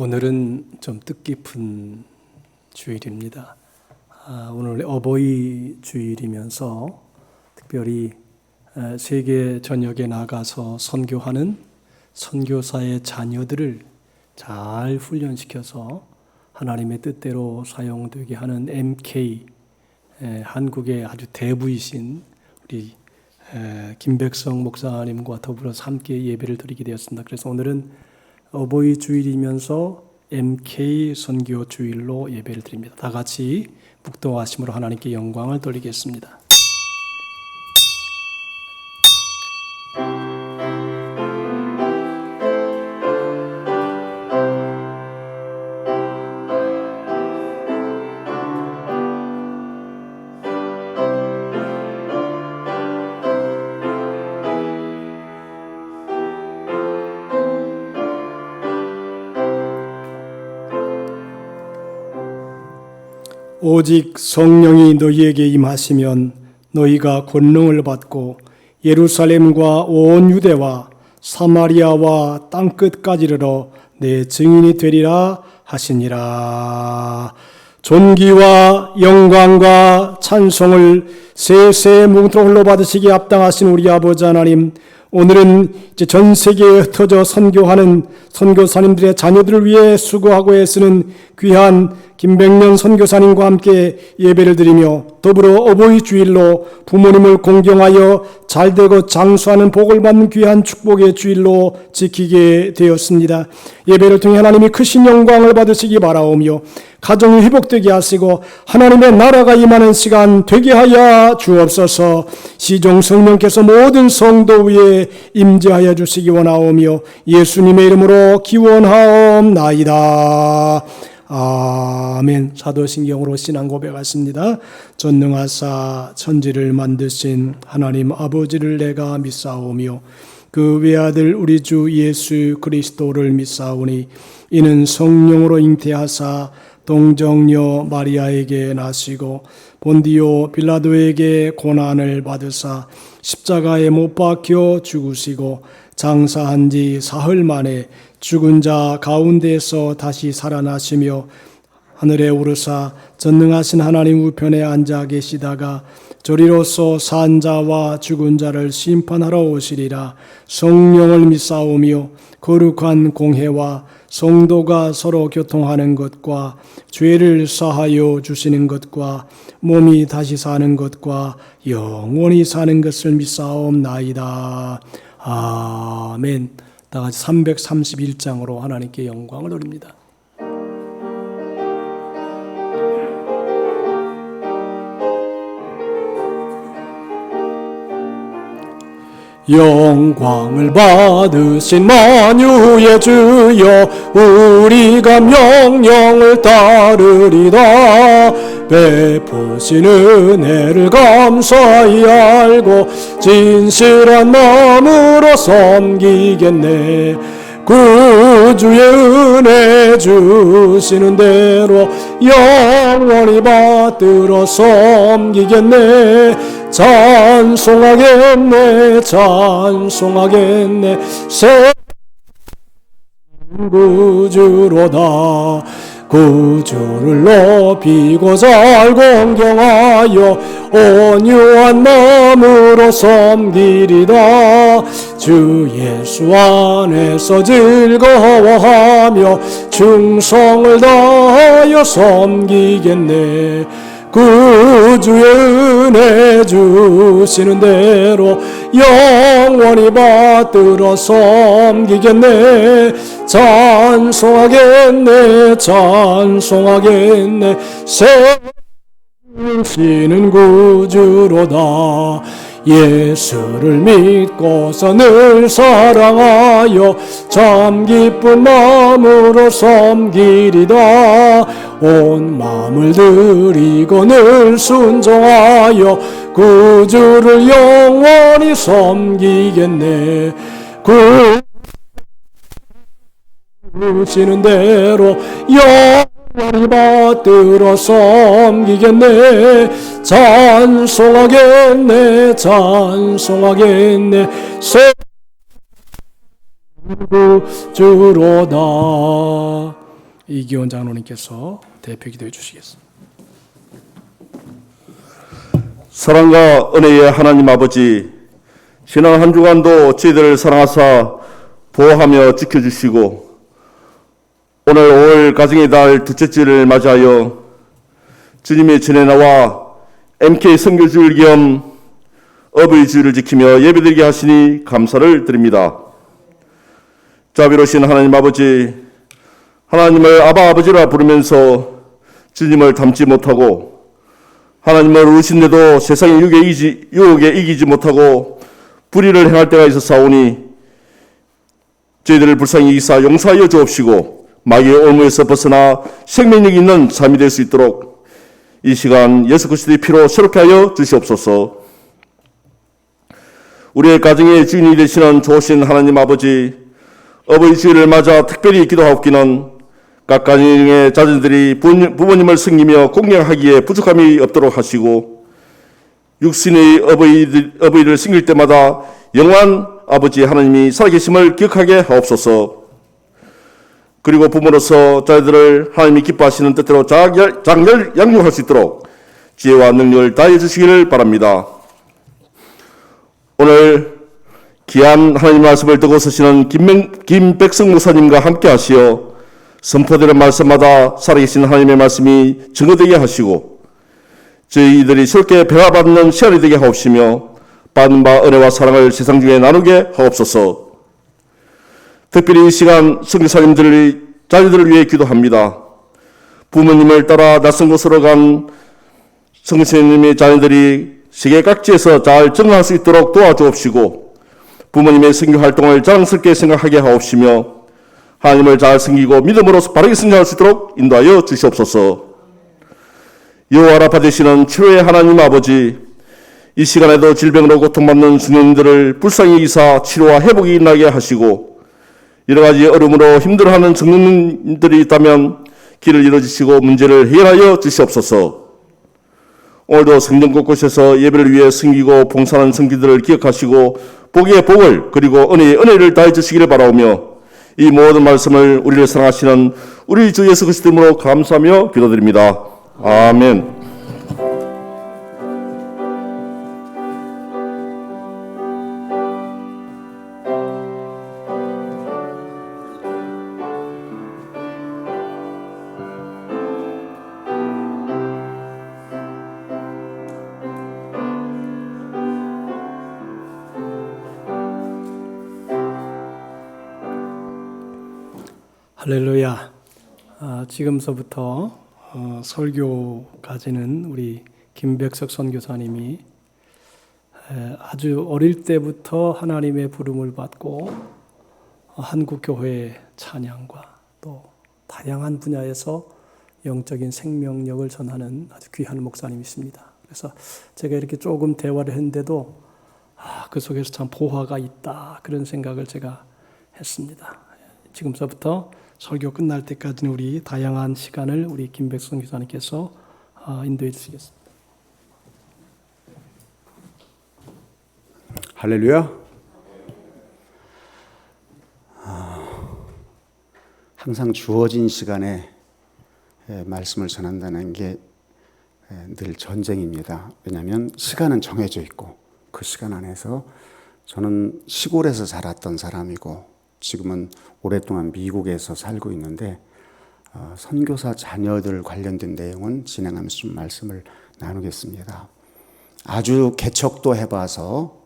오늘은 좀 뜻깊은 주일입니다. 오늘 어버이 주일이면서 특별히 세계 전역에 나가서 선교하는 선교사의 자녀들을 잘 훈련시켜서 하나님의 뜻대로 사용되게 하는 MK, 한국의 아주 대부이신 우리 김백성 목사님과 더불어서 함께 예배를 드리게 되었습니다. 그래서 오늘은 어버이 주일이면서 MK 선교 주일로 예배를 드립니다. 다 같이 묵도하심으로 하나님께 영광을 돌리겠습니다. 오직 성령이 너희에게 임하시면 너희가 권능을 받고 예루살렘과 온 유대와 사마리아와 땅끝까지 이르러 내 증인이 되리라 하시니라. 존귀와 영광과 찬송을 세세 뭉토록 홀로 받으시기에 합당하신 우리 아버지 하나님, 오늘은 이제 전 세계에 흩어져 선교하는 선교사님들의 자녀들을 위해 수고하고 애쓰는 귀한 김백년 선교사님과 함께 예배를 드리며 더불어 어버이 주일로 부모님을 공경하여 잘되고 장수하는 복을 받는 귀한 축복의 주일로 지키게 되었습니다. 예배를 통해 하나님이 크신 영광을 받으시기 바라오며 가정이 회복되게 하시고 하나님의 나라가 임하는 시간 되게 하여 주옵소서. 시종 성령께서 모든 성도 위에 임재하여 주시기 원하오며 예수님의 이름으로 기원하옵나이다. 아멘. 사도신경으로 신앙 고백하십니다. 전능하사 천지를 만드신 하나님 아버지를 내가 믿사오며 그 외아들 우리 주 예수 그리스도를 믿사오니 이는 성령으로 잉태하사 동정녀 마리아에게 나시고 본디오 빌라도에게 고난을 받으사 십자가에 못 박혀 죽으시고 장사한 지 사흘 만에 죽은 자 가운데서 다시 살아나시며 하늘에 오르사 전능하신 하나님 우편에 앉아 계시다가 저리로서 산 자와 죽은 자를 심판하러 오시리라. 성령을 믿사오며 거룩한 공회와 성도가 서로 교통하는 것과 죄를 사하여 주시는 것과 몸이 다시 사는 것과 영원히 사는 것을 믿사옵나이다. 아멘. 다 같이 331장으로 하나님께 영광을 돌립니다. 영광을 받으신 만유의 주여 우리가 명령을 따르리다. 베푸신 은혜를 감사히 알고 진실한 마음으로 섬기겠네. 구주의 은혜 주시는 대로 영원히 받들어 섬기겠네. 찬송하겠네 찬송하겠네 새 구주로다. 구주를 높이고 잘 공경하여 온유한 마음으로 섬기리다. 주 예수 안에서 즐거워하며 충성을 다하여 섬기겠네. 구주의 은혜 주시는 대로 영원히 받들어 섬기겠네. 찬송하겠네 찬송하겠네 세우시는 구주로다. 예수를 믿고서 늘 사랑하여 참 기쁜 마음으로 섬기리다. 온 마음을 드리고 늘 순종하여 구주를 영원히 섬기겠네. 구주시는 대로 영원히 받들어 섬기겠네. 찬송하겠네 찬송하겠네 새 구주로다. 이기원 장로님께서 대표 기도해 주시겠습니다. 사랑과 은혜의 하나님 아버지, 지난 한 주간도 저희들을 사랑하사 보호하며 지켜주시고 오늘 5월 가정의 달 둘째 주를 맞이하여 주님의 전에 나와 MK 선교주일 겸 어버이 주일을 지키며 예배드리게 하시니 감사를 드립니다. 자비로우신 하나님 아버지, 하나님을 아바 아버지라 부르면서 주님을 닮지 못하고 하나님을 의신데도 세상의 유혹에 이기지 못하고 불의를 행할 때가 있어사오니 저희들을 불쌍히 이기사 용서하여 주옵시고 마귀의 올무에서 벗어나 생명력 있는 삶이 될 수 있도록 이 시간 예수 그리스도의 피로 새롭게 하여 주시옵소서. 우리의 가정의 주인이 되시는 좋으신 하나님 아버지, 어버이 주일을 맞아 특별히 기도하옵기는 각 가정의 자녀들이 부모님을 섬기며 공경하기에 부족함이 없도록 하시고 육신의 어버이를 섬길 때마다 영원한 아버지 하나님이 살아계심을 기억하게 하옵소서. 그리고 부모로서 자녀들을 하나님이 기뻐하시는 뜻대로 장렬 양육할 수 있도록 지혜와 능력을 다해 주시기를 바랍니다. 오늘 귀한 하나님 말씀을 듣고 서시는 김백성 목사님과 함께 하시어 선포되는 말씀마다 살아계신 하나님의 말씀이 증거되게 하시고 저희들이 새롭게 배워받는 시간이 되게 하옵시며 받은 바 은혜와 사랑을 세상 중에 나누게 하옵소서. 특별히 이 시간 선교사님들의 자녀들을 위해 기도합니다. 부모님을 따라 낯선 곳으로 간 선교사님의 자녀들이 세계 각지에서 잘 적응할 수 있도록 도와주옵시고 부모님의 선교 활동을 자랑스럽게 생각하게 하옵시며 하나님을 잘 섬기고 믿음으로 바르게 승리할 수 있도록 인도하여 주시옵소서. 여호와라 받으시는 치료의 하나님 아버지, 이 시간에도 질병으로 고통받는 수녀님들을 불쌍히 여기사 치료와 회복이 나게 하시고 여러 가지 어려움으로 힘들어하는 청년들이 있다면 길을 열어주시고 문제를 해결하여 주시옵소서. 오늘도 성전 곳곳에서 예배를 위해 섬기고 봉사하는 성기들을 기억하시고 복의 복을 그리고 은혜의 은혜를 다해 주시기를 바라오며 이 모든 말씀을 우리를 사랑하시는 우리 주 예수 그리스도 이름으로 감사하며 기도드립니다. 아멘. 할렐루야. 지금서부터 설교까지는 우리 김백석 선교사님이 아주 어릴 때부터 하나님의 부름을 받고 한국교회의 찬양과 또 다양한 분야에서 영적인 생명력을 전하는 아주 귀한 목사님이십니다. 그래서 제가 이렇게 조금 대화를 했는데도 그 속에서 참 보화가 있다, 그런 생각을 제가 했습니다. 지금서부터 설교 끝날 때까지는 우리 다양한 시간을 우리 김백성 교사님께서 인도해 주시겠습니다. 할렐루야. 항상 주어진 시간에 말씀을 전한다는 게 늘 전쟁입니다. 왜냐하면 시간은 정해져 있고 그 시간 안에서 저는 시골에서 자랐던 사람이고 지금은 오랫동안 미국에서 살고 있는데 선교사 자녀들 관련된 내용은 진행하면서 좀 말씀을 나누겠습니다. 아주 개척도 해봐서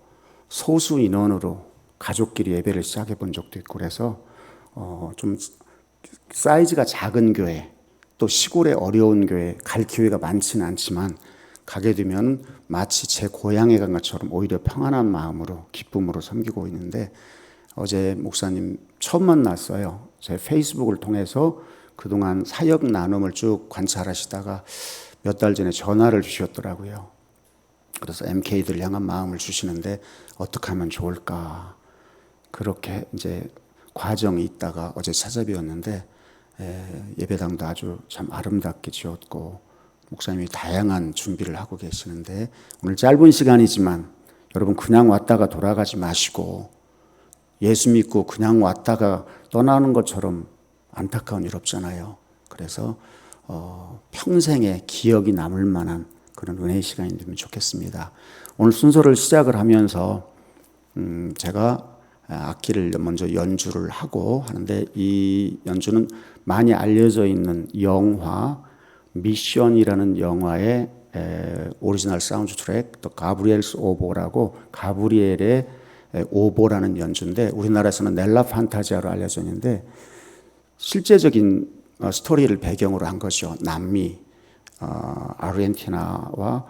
소수 인원으로 가족끼리 예배를 시작해 본 적도 있고 그래서 좀 사이즈가 작은 교회 또 시골의 어려운 교회 갈 기회가 많지는 않지만 가게 되면 마치 제 고향에 간 것처럼 오히려 평안한 마음으로 기쁨으로 섬기고 있는데 어제 목사님 처음 만났어요. 제 페이스북을 통해서 그동안 사역 나눔을 쭉 관찰하시다가 몇 달 전에 전화를 주셨더라고요. 그래서 MK들 향한 마음을 주시는데 어떻게 하면 좋을까 그렇게 이제 과정이 있다가 어제 찾아뵈었는데 예배당도 아주 참 아름답게 지었고 목사님이 다양한 준비를 하고 계시는데 오늘 짧은 시간이지만 여러분 그냥 왔다가 돌아가지 마시고 예수 믿고 그냥 왔다가 떠나는 것처럼 안타까운 일 없잖아요. 그래서 평생의 기억이 남을 만한 그런 은혜의 시간이 되면 좋겠습니다. 오늘 순서를 시작을 하면서 제가 악기를 먼저 연주를 하고 하는데, 이 연주는 많이 알려져 있는 영화 미션이라는 영화의 오리지널 사운드 트랙 또 가브리엘스 오보라고, 가브리엘의 오보라는 연주인데 우리나라에서는 넬라 판타지아로 알려져 있는데, 실제적인 스토리를 배경으로 한 것이죠. 남미, 아르헨티나와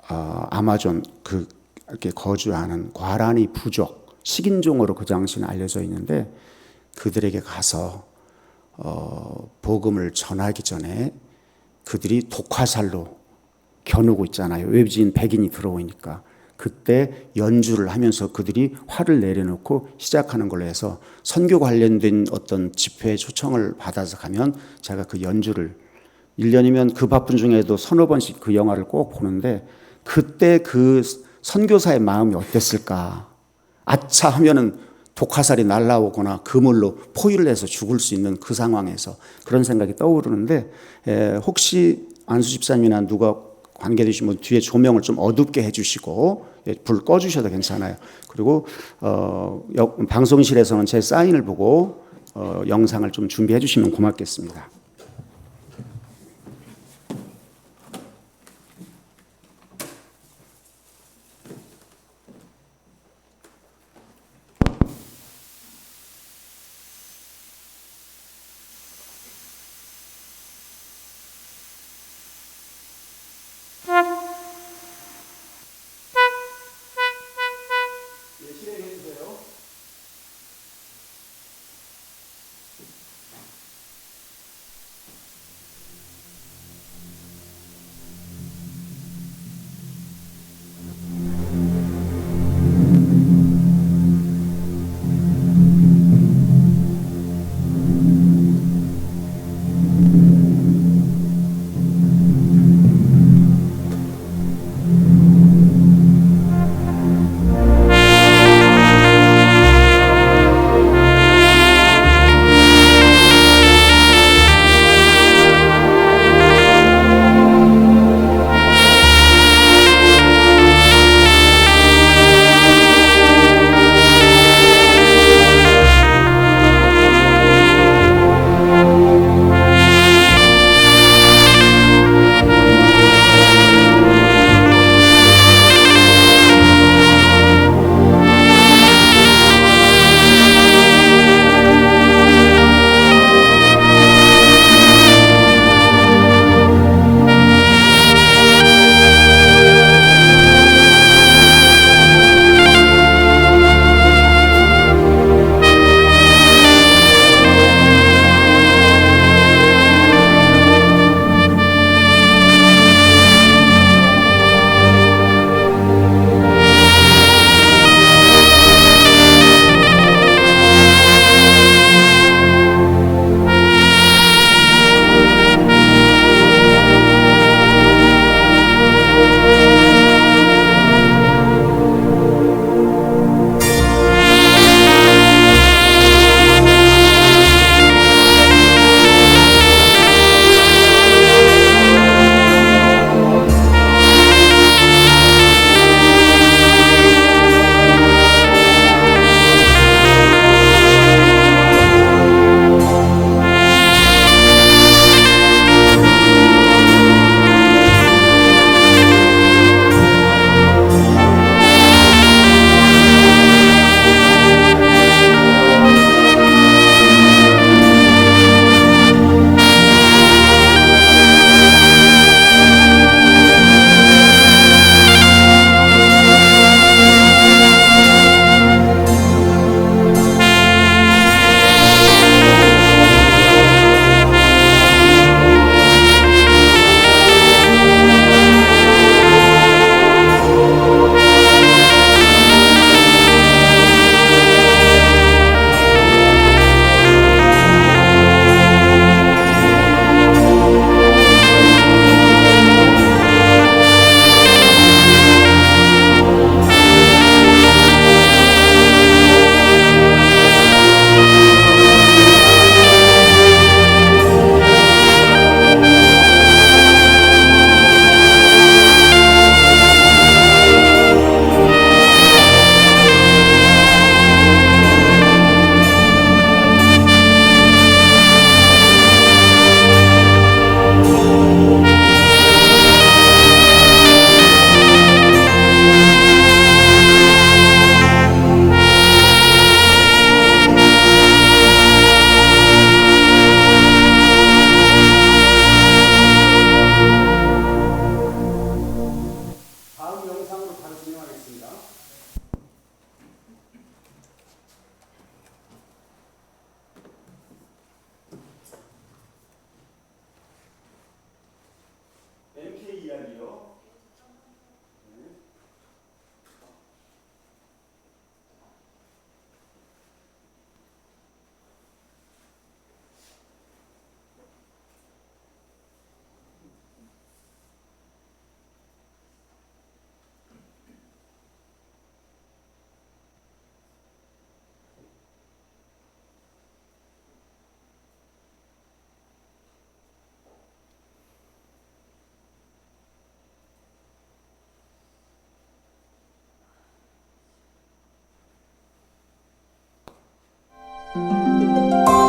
아마존 이렇게 거주하는 과라니 부족, 식인종으로 그 당시는 알려져 있는데, 그들에게 가서 복음을 전하기 전에 그들이 독화살로 겨누고 있잖아요. 외지인 백인이 들어오니까. 그때 연주를 하면서 그들이 화를 내려놓고 시작하는 걸로 해서, 선교 관련된 어떤 집회에 초청을 받아서 가면 제가 그 연주를 1년이면 그 바쁜 중에도 서너 번씩 그 영화를 꼭 보는데, 그때 그 선교사의 마음이 어땠을까. 아차 하면은 독화살이 날라오거나 그물로 포위를 해서 죽을 수 있는 그 상황에서 그런 생각이 떠오르는데, 혹시 안수 집사님이나 누가 관계되신 분 뒤에 조명을 좀 어둡게 해주시고 불 꺼주셔도 괜찮아요. 그리고 방송실에서는 제 사인을 보고 영상을 좀 준비해 주시면 고맙겠습니다.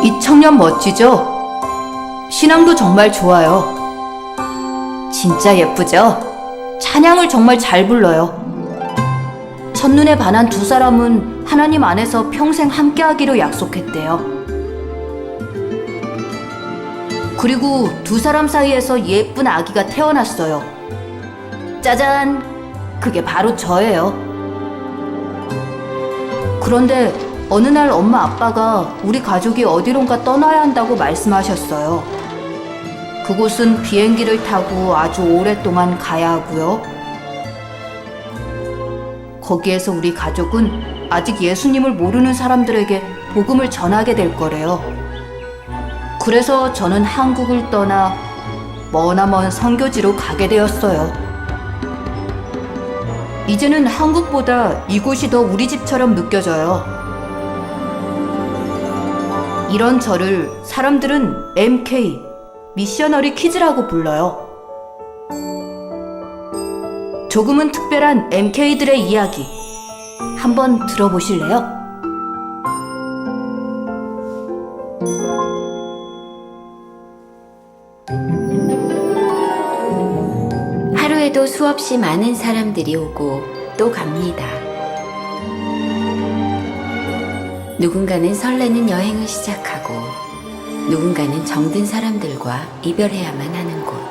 이 청년 멋지죠? 신앙도 정말 좋아요. 진짜 예쁘죠? 찬양을 정말 잘 불러요. 첫눈에 반한 두 사람은 하나님 안에서 평생 함께하기로 약속했대요. 그리고 두 사람 사이에서 예쁜 아기가 태어났어요. 짜잔! 그게 바로 저예요. 그런데 어느 날 엄마 아빠가 우리 가족이 어디론가 떠나야 한다고 말씀하셨어요. 그곳은 비행기를 타고 아주 오랫동안 가야 하고요. 거기에서 우리 가족은 아직 예수님을 모르는 사람들에게 복음을 전하게 될 거래요. 그래서 저는 한국을 떠나 머나먼 선교지로 가게 되었어요. 이제는 한국보다 이곳이 더 우리 집처럼 느껴져요. 이런 저를 사람들은 MK, 미셔너리 키즈라고 불러요. 조금은 특별한 MK들의 이야기, 한번 들어보실래요? 하루에도 수없이 많은 사람들이 오고 또 갑니다. 누군가는 설레는 여행을 시작하고 누군가는 정든 사람들과 이별해야만 하는 곳.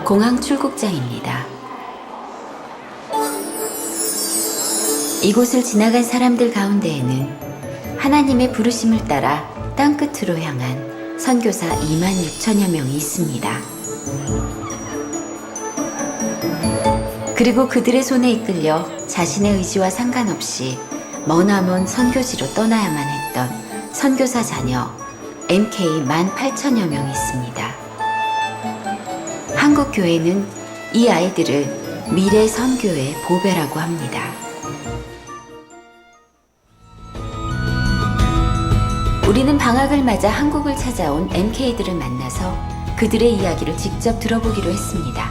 공항 출국장입니다. 이곳을 지나간 사람들 가운데에는 하나님의 부르심을 따라 땅끝으로 향한 선교사 2만 6천여 명이 있습니다. 그리고 그들의 손에 이끌려 자신의 의지와 상관없이 머나먼 선교지로 떠나야만 했던 선교사 자녀 MK 18,000여 명이 있습니다. 한국 교회는 이 아이들을 미래 선교의 보배라고 합니다. 우리는 방학을 맞아 한국을 찾아온 MK들을 만나서 그들의 이야기를 직접 들어보기로 했습니다.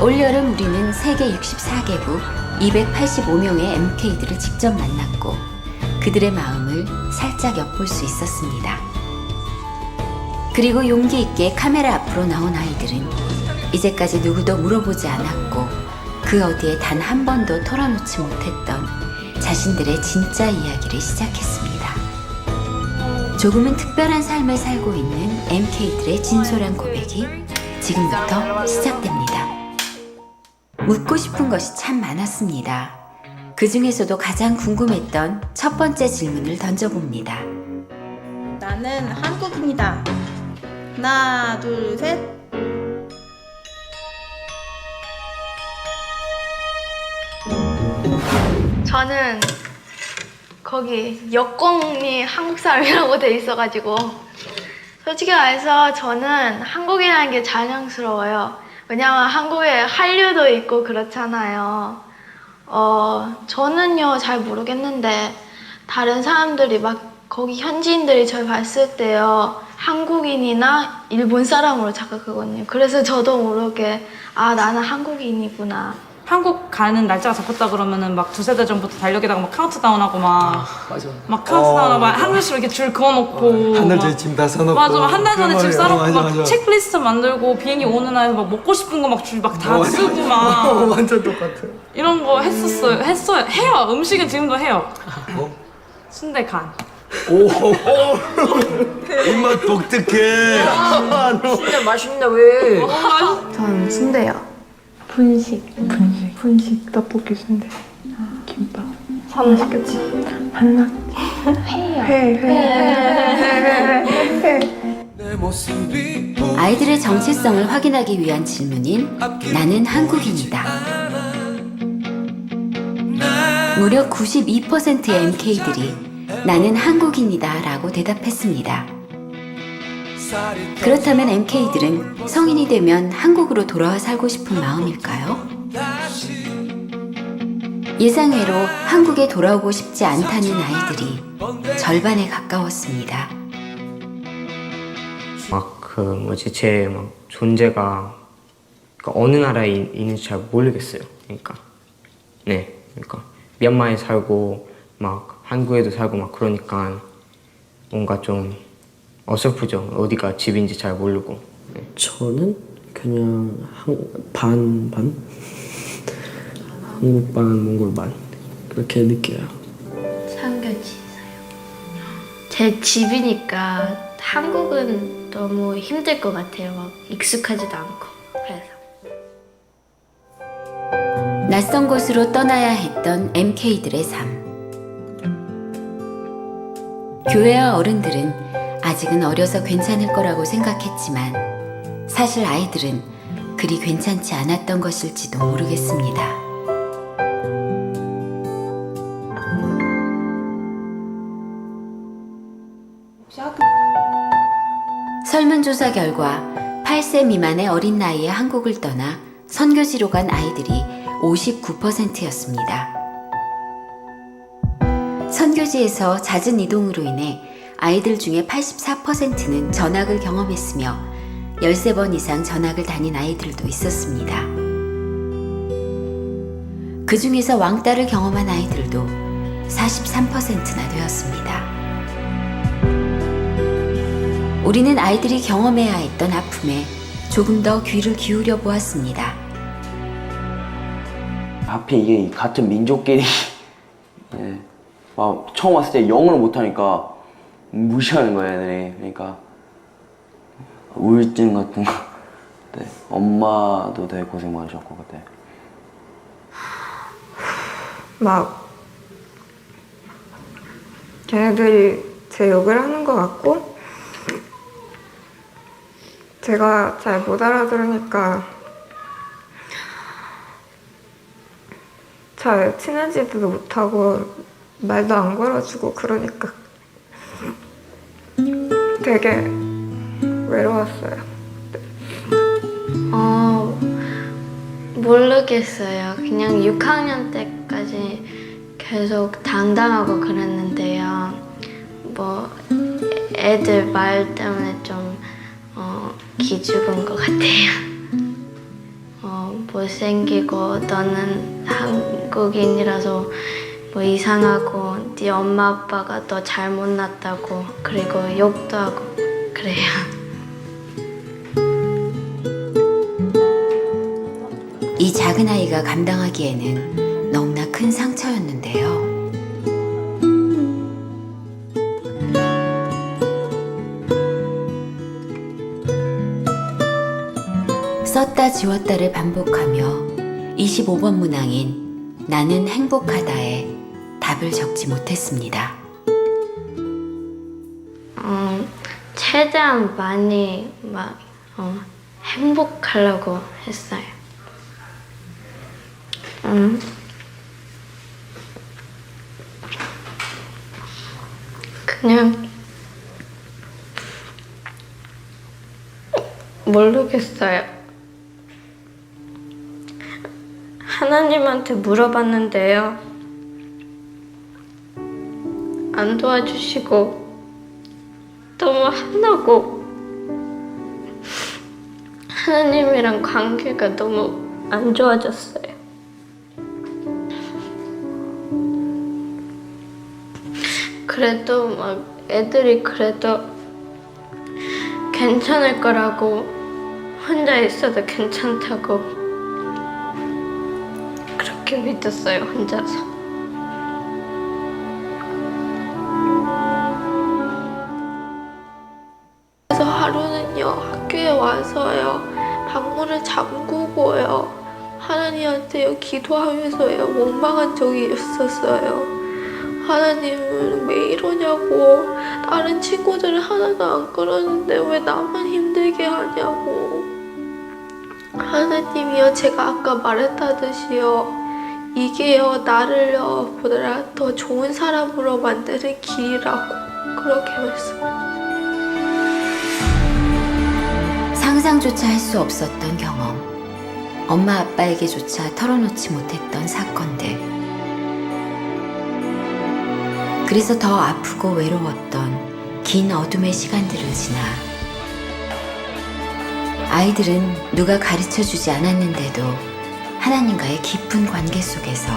올여름 우리는 세계 64개국 285명의 MK들을 직접 만났고 그들의 마음을 살짝 엿볼 수 있었습니다. 그리고 용기 있게 카메라 앞으로 나온 아이들은 이제까지 누구도 물어보지 않았고 그 어디에 단 한 번도 털어놓지 못했던 자신들의 진짜 이야기를 시작했습니다. 조금은 특별한 삶을 살고 있는 MK들의 진솔한 고백이 지금부터 시작됩니다. 묻고 싶은 것이 참 많았습니다. 그 중에서도 가장 궁금했던 첫 번째 질문을 던져봅니다. 나는 한국인이다. 하나, 둘, 셋. 저는 거기 여권이 한국 사람이라고 돼 있어가지고 솔직히 말해서 저는 한국이라는 게 자랑스러워요. 왜냐면 한국에 한류도 있고 그렇잖아요. 저는요 잘 모르겠는데 다른 사람들이 막 거기 현지인들이 저를 봤을 때요 한국인이나 일본 사람으로 착각하거든요. 그래서 저도 모르게 아 나는 한국인이구나. 한국 가는 날짜가 잡혔다 그러면은 막 두세 달 전부터 달력에다가 막 카운트다운하고 막 카운트다운하고 막 한 글씨로 이렇게 줄 그어놓고 한 달 전에 짐 다 싸놓고 맞아 한 달 전에 줄 싸놓고 맞아, 막 맞아. 체크리스트 만들고 비행기 오는 날에 막 먹고 싶은 거 막 줄 막 다 쓰고 막 완전 똑같아요. 이런 거 했어요 해요. 음식은 지금도 해요. 뭐? 순대 간. 오, 입맛 독특해. 진짜 맛있는데 왜? 저는 순대요. 분식 떡볶이 순대 김밥 산낙지 한낙지 회 아이들의 정체성을 확인하기 위한 질문인 나는 한국인이다. 무려 92%의 MK들이 나는 한국인이다 라고 대답했습니다. 그렇다면 MK들은 성인이 되면 한국으로 돌아와 살고 싶은 마음일까요? 예상외로 한국에 돌아오고 싶지 않다는 아이들이 절반에 가까웠습니다. 제 존재가 어느 나라에 있는지 잘 모르겠어요. 그러니까 미얀마에 살고 한국에도 살고 그러니까 뭔가 좀 어설프죠. 어디가 집인지 잘 모르고. 저는 그냥 반 한국 반 몽골 반 그렇게 느껴요. 상교지에서요. 제 집이니까 한국은 너무 힘들 것 같아요. 익숙하지도 않고 그래서. 낯선 곳으로 떠나야 했던 MK들의 삶. 교회와 어른들은 아직은 어려서 괜찮을 거라고 생각했지만 사실 아이들은 그리 괜찮지 않았던 것일지도 모르겠습니다. 설문조사 결과 8세 미만의 어린 나이에 한국을 떠나 선교지로 간 아이들이 59%였습니다. 선교지에서 잦은 이동으로 인해 아이들 중에 84%는 전학을 경험했으며 13번 이상 전학을 다닌 아이들도 있었습니다. 그 중에서 왕따를 경험한 아이들도 43%나 되었습니다. 우리는 아이들이 경험해야 했던 아픔에 조금 더 귀를 기울여 보았습니다. 하필 이게 같은 민족끼리 처음 왔을 때 영어를 못하니까 무시하는 거예요, 애들이. 그러니까 우울증 같은 거. 네. 엄마도 되게 고생 많으셨고 그때. 걔네들이 제 욕을 하는 것 같고 제가 잘 못 알아들으니까 잘 친해지지도 못하고 말도 안 걸어주고 그러니까 되게 외로웠어요. 모르겠어요. 그냥 6학년 때까지 계속 당당하고 그랬는데요. 애들 말 때문에 좀 기죽은 것 같아요. 못생기고 너는 한국인이라서 이상하고 네 엄마 아빠가 너 잘못 낳았다고 그리고 욕도 하고 그래요. 이 작은 아이가 감당하기에는 너무나 큰 상처였는데요. 썼다 지웠다를 반복하며 25번 문항인 나는 행복하다에 답을 적지 못했습니다. 최대한 많이 행복하려고 했어요. 그냥 모르겠어요. 하나님한테 물어봤는데요. 안 도와주시고 너무 화나고 하나님이랑 관계가 너무 안 좋아졌어요. 그래도 애들이 그래도 괜찮을 거라고 혼자 있어도 괜찮다고 그렇게 믿었어요, 혼자서. 그래서 하루는요, 학교에 와서요, 방문을 잠그고요, 하나님한테요, 기도하면서요, 원망한 적이 있었어요. 하나님은 왜 이러냐고, 다른 친구들은 하나도 안 그러는데 왜 나만 힘들게 하냐고. 하나님이여, 제가 아까 말했다듯이요, 이게요 나를요 보다 더 좋은 사람으로 만드는 길이라고 그렇게 말씀해요. 상상조차 할 수 없었던 경험, 엄마 아빠에게조차 털어놓지 못했던 사건들. 그래서 더 아프고 외로웠던 긴 어둠의 시간들을 지나 아이들은 누가 가르쳐주지 않았는데도 하나님과의 깊은 관계 속에서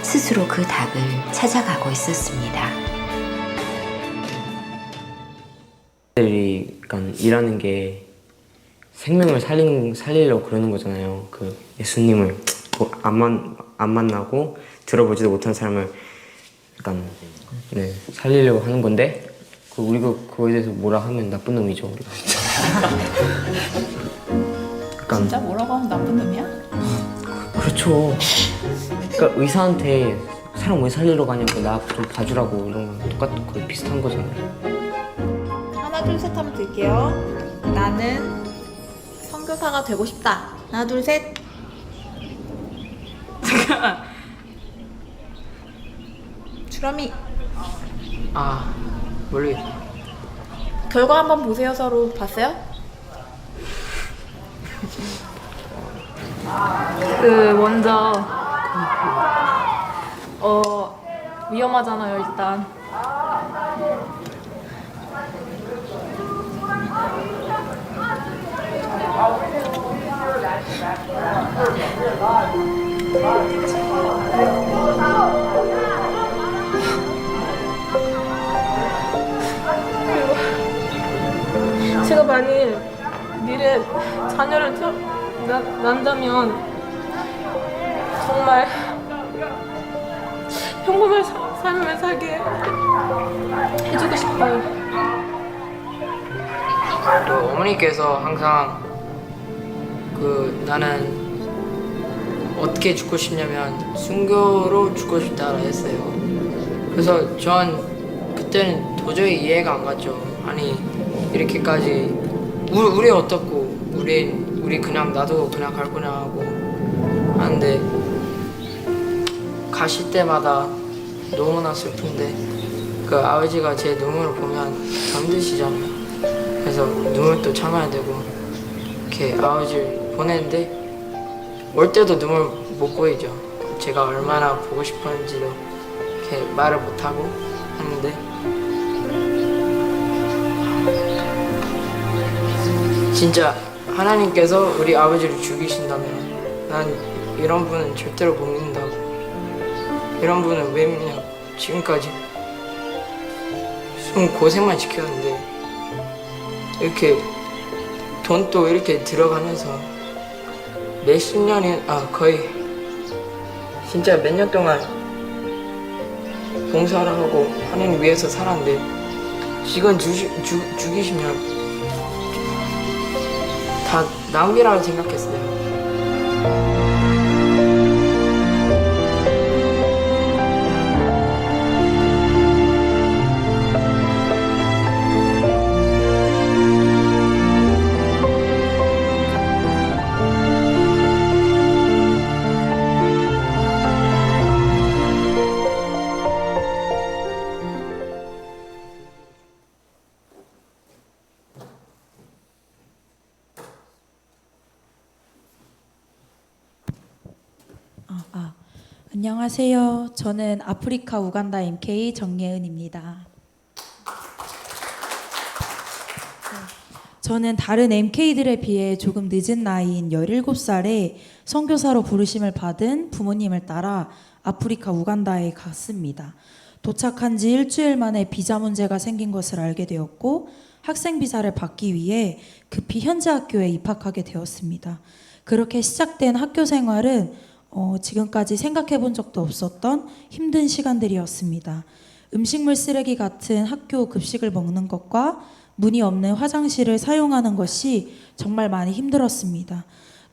스스로 그 답을 찾아가고 있었습니다. 들이 그러니까 일하는 게 생명을 살리려고 그러는 거잖아요. 그 예수님을 안 만나고 들어보지도 못한 사람을 약간 살리려고 하는 건데 우리가 그거에 대해서 뭐라 하면 나쁜 놈이죠. 우리가. 진짜 뭐라고 하면 나쁜 놈이야? 그렇죠. 그러니까 의사한테 사람 왜 살리러 가냐고 나 좀 봐주라고 이런 건 똑같은 거의 비슷한 거잖아요. 하나 둘 셋 하면 들게요. 나는 선교사가 되고 싶다. 하나 둘 셋. 주람이. 모르겠어. 결과 한번 보세요. 서로 봤어요? 먼저 위험하잖아요 일단. 제가 만일 미래 자녀를 낳는다면 정말 평범한 삶을 살게 해주고 싶어요. 또 어머니께서 항상 나는 어떻게 죽고 싶냐면 순교로 죽고 싶다라 했어요. 그래서 전 그때는 도저히 이해가 안 갔죠. 아니 이렇게까지 우리 어떻고 우리 그냥 나도 그냥 갈 거냐 하고 하는데 가실 때마다 너무나 슬픈데 그 아버지가 제 눈물을 보면 힘드시잖아요. 그래서 눈물도 참아야 되고 이렇게 아버지를 보내는데 올 때도 눈물 못 보이죠. 제가 얼마나 보고 싶었는지도 이렇게 말을 못하고 하는데 진짜 하나님께서 우리 아버지를 죽이신다면 난 이런 분은 절대로 못 믿는다고. 이런 분은 왜 믿냐고. 지금까지 좀 고생만 시켰는데 이렇게 돈도 이렇게 들어가면서 몇십 년이 거의 진짜 몇 년 동안 봉사를 하고 하나님 위해서 살았는데 지금 죽이시면 다 낭비라고 생각했어요. 안녕하세요. 저는 아프리카 우간다 MK 정예은입니다. 저는 다른 MK들에 비해 조금 늦은 나이인 17살에 선교사로 부르심을 받은 부모님을 따라 아프리카 우간다에 갔습니다. 도착한 지 일주일 만에 비자 문제가 생긴 것을 알게 되었고 학생 비자를 받기 위해 급히 현지 학교에 입학하게 되었습니다. 그렇게 시작된 학교 생활은 지금까지 생각해 본 적도 없었던 힘든 시간들이었습니다. 음식물 쓰레기 같은 학교 급식을 먹는 것과 문이 없는 화장실을 사용하는 것이 정말 많이 힘들었습니다.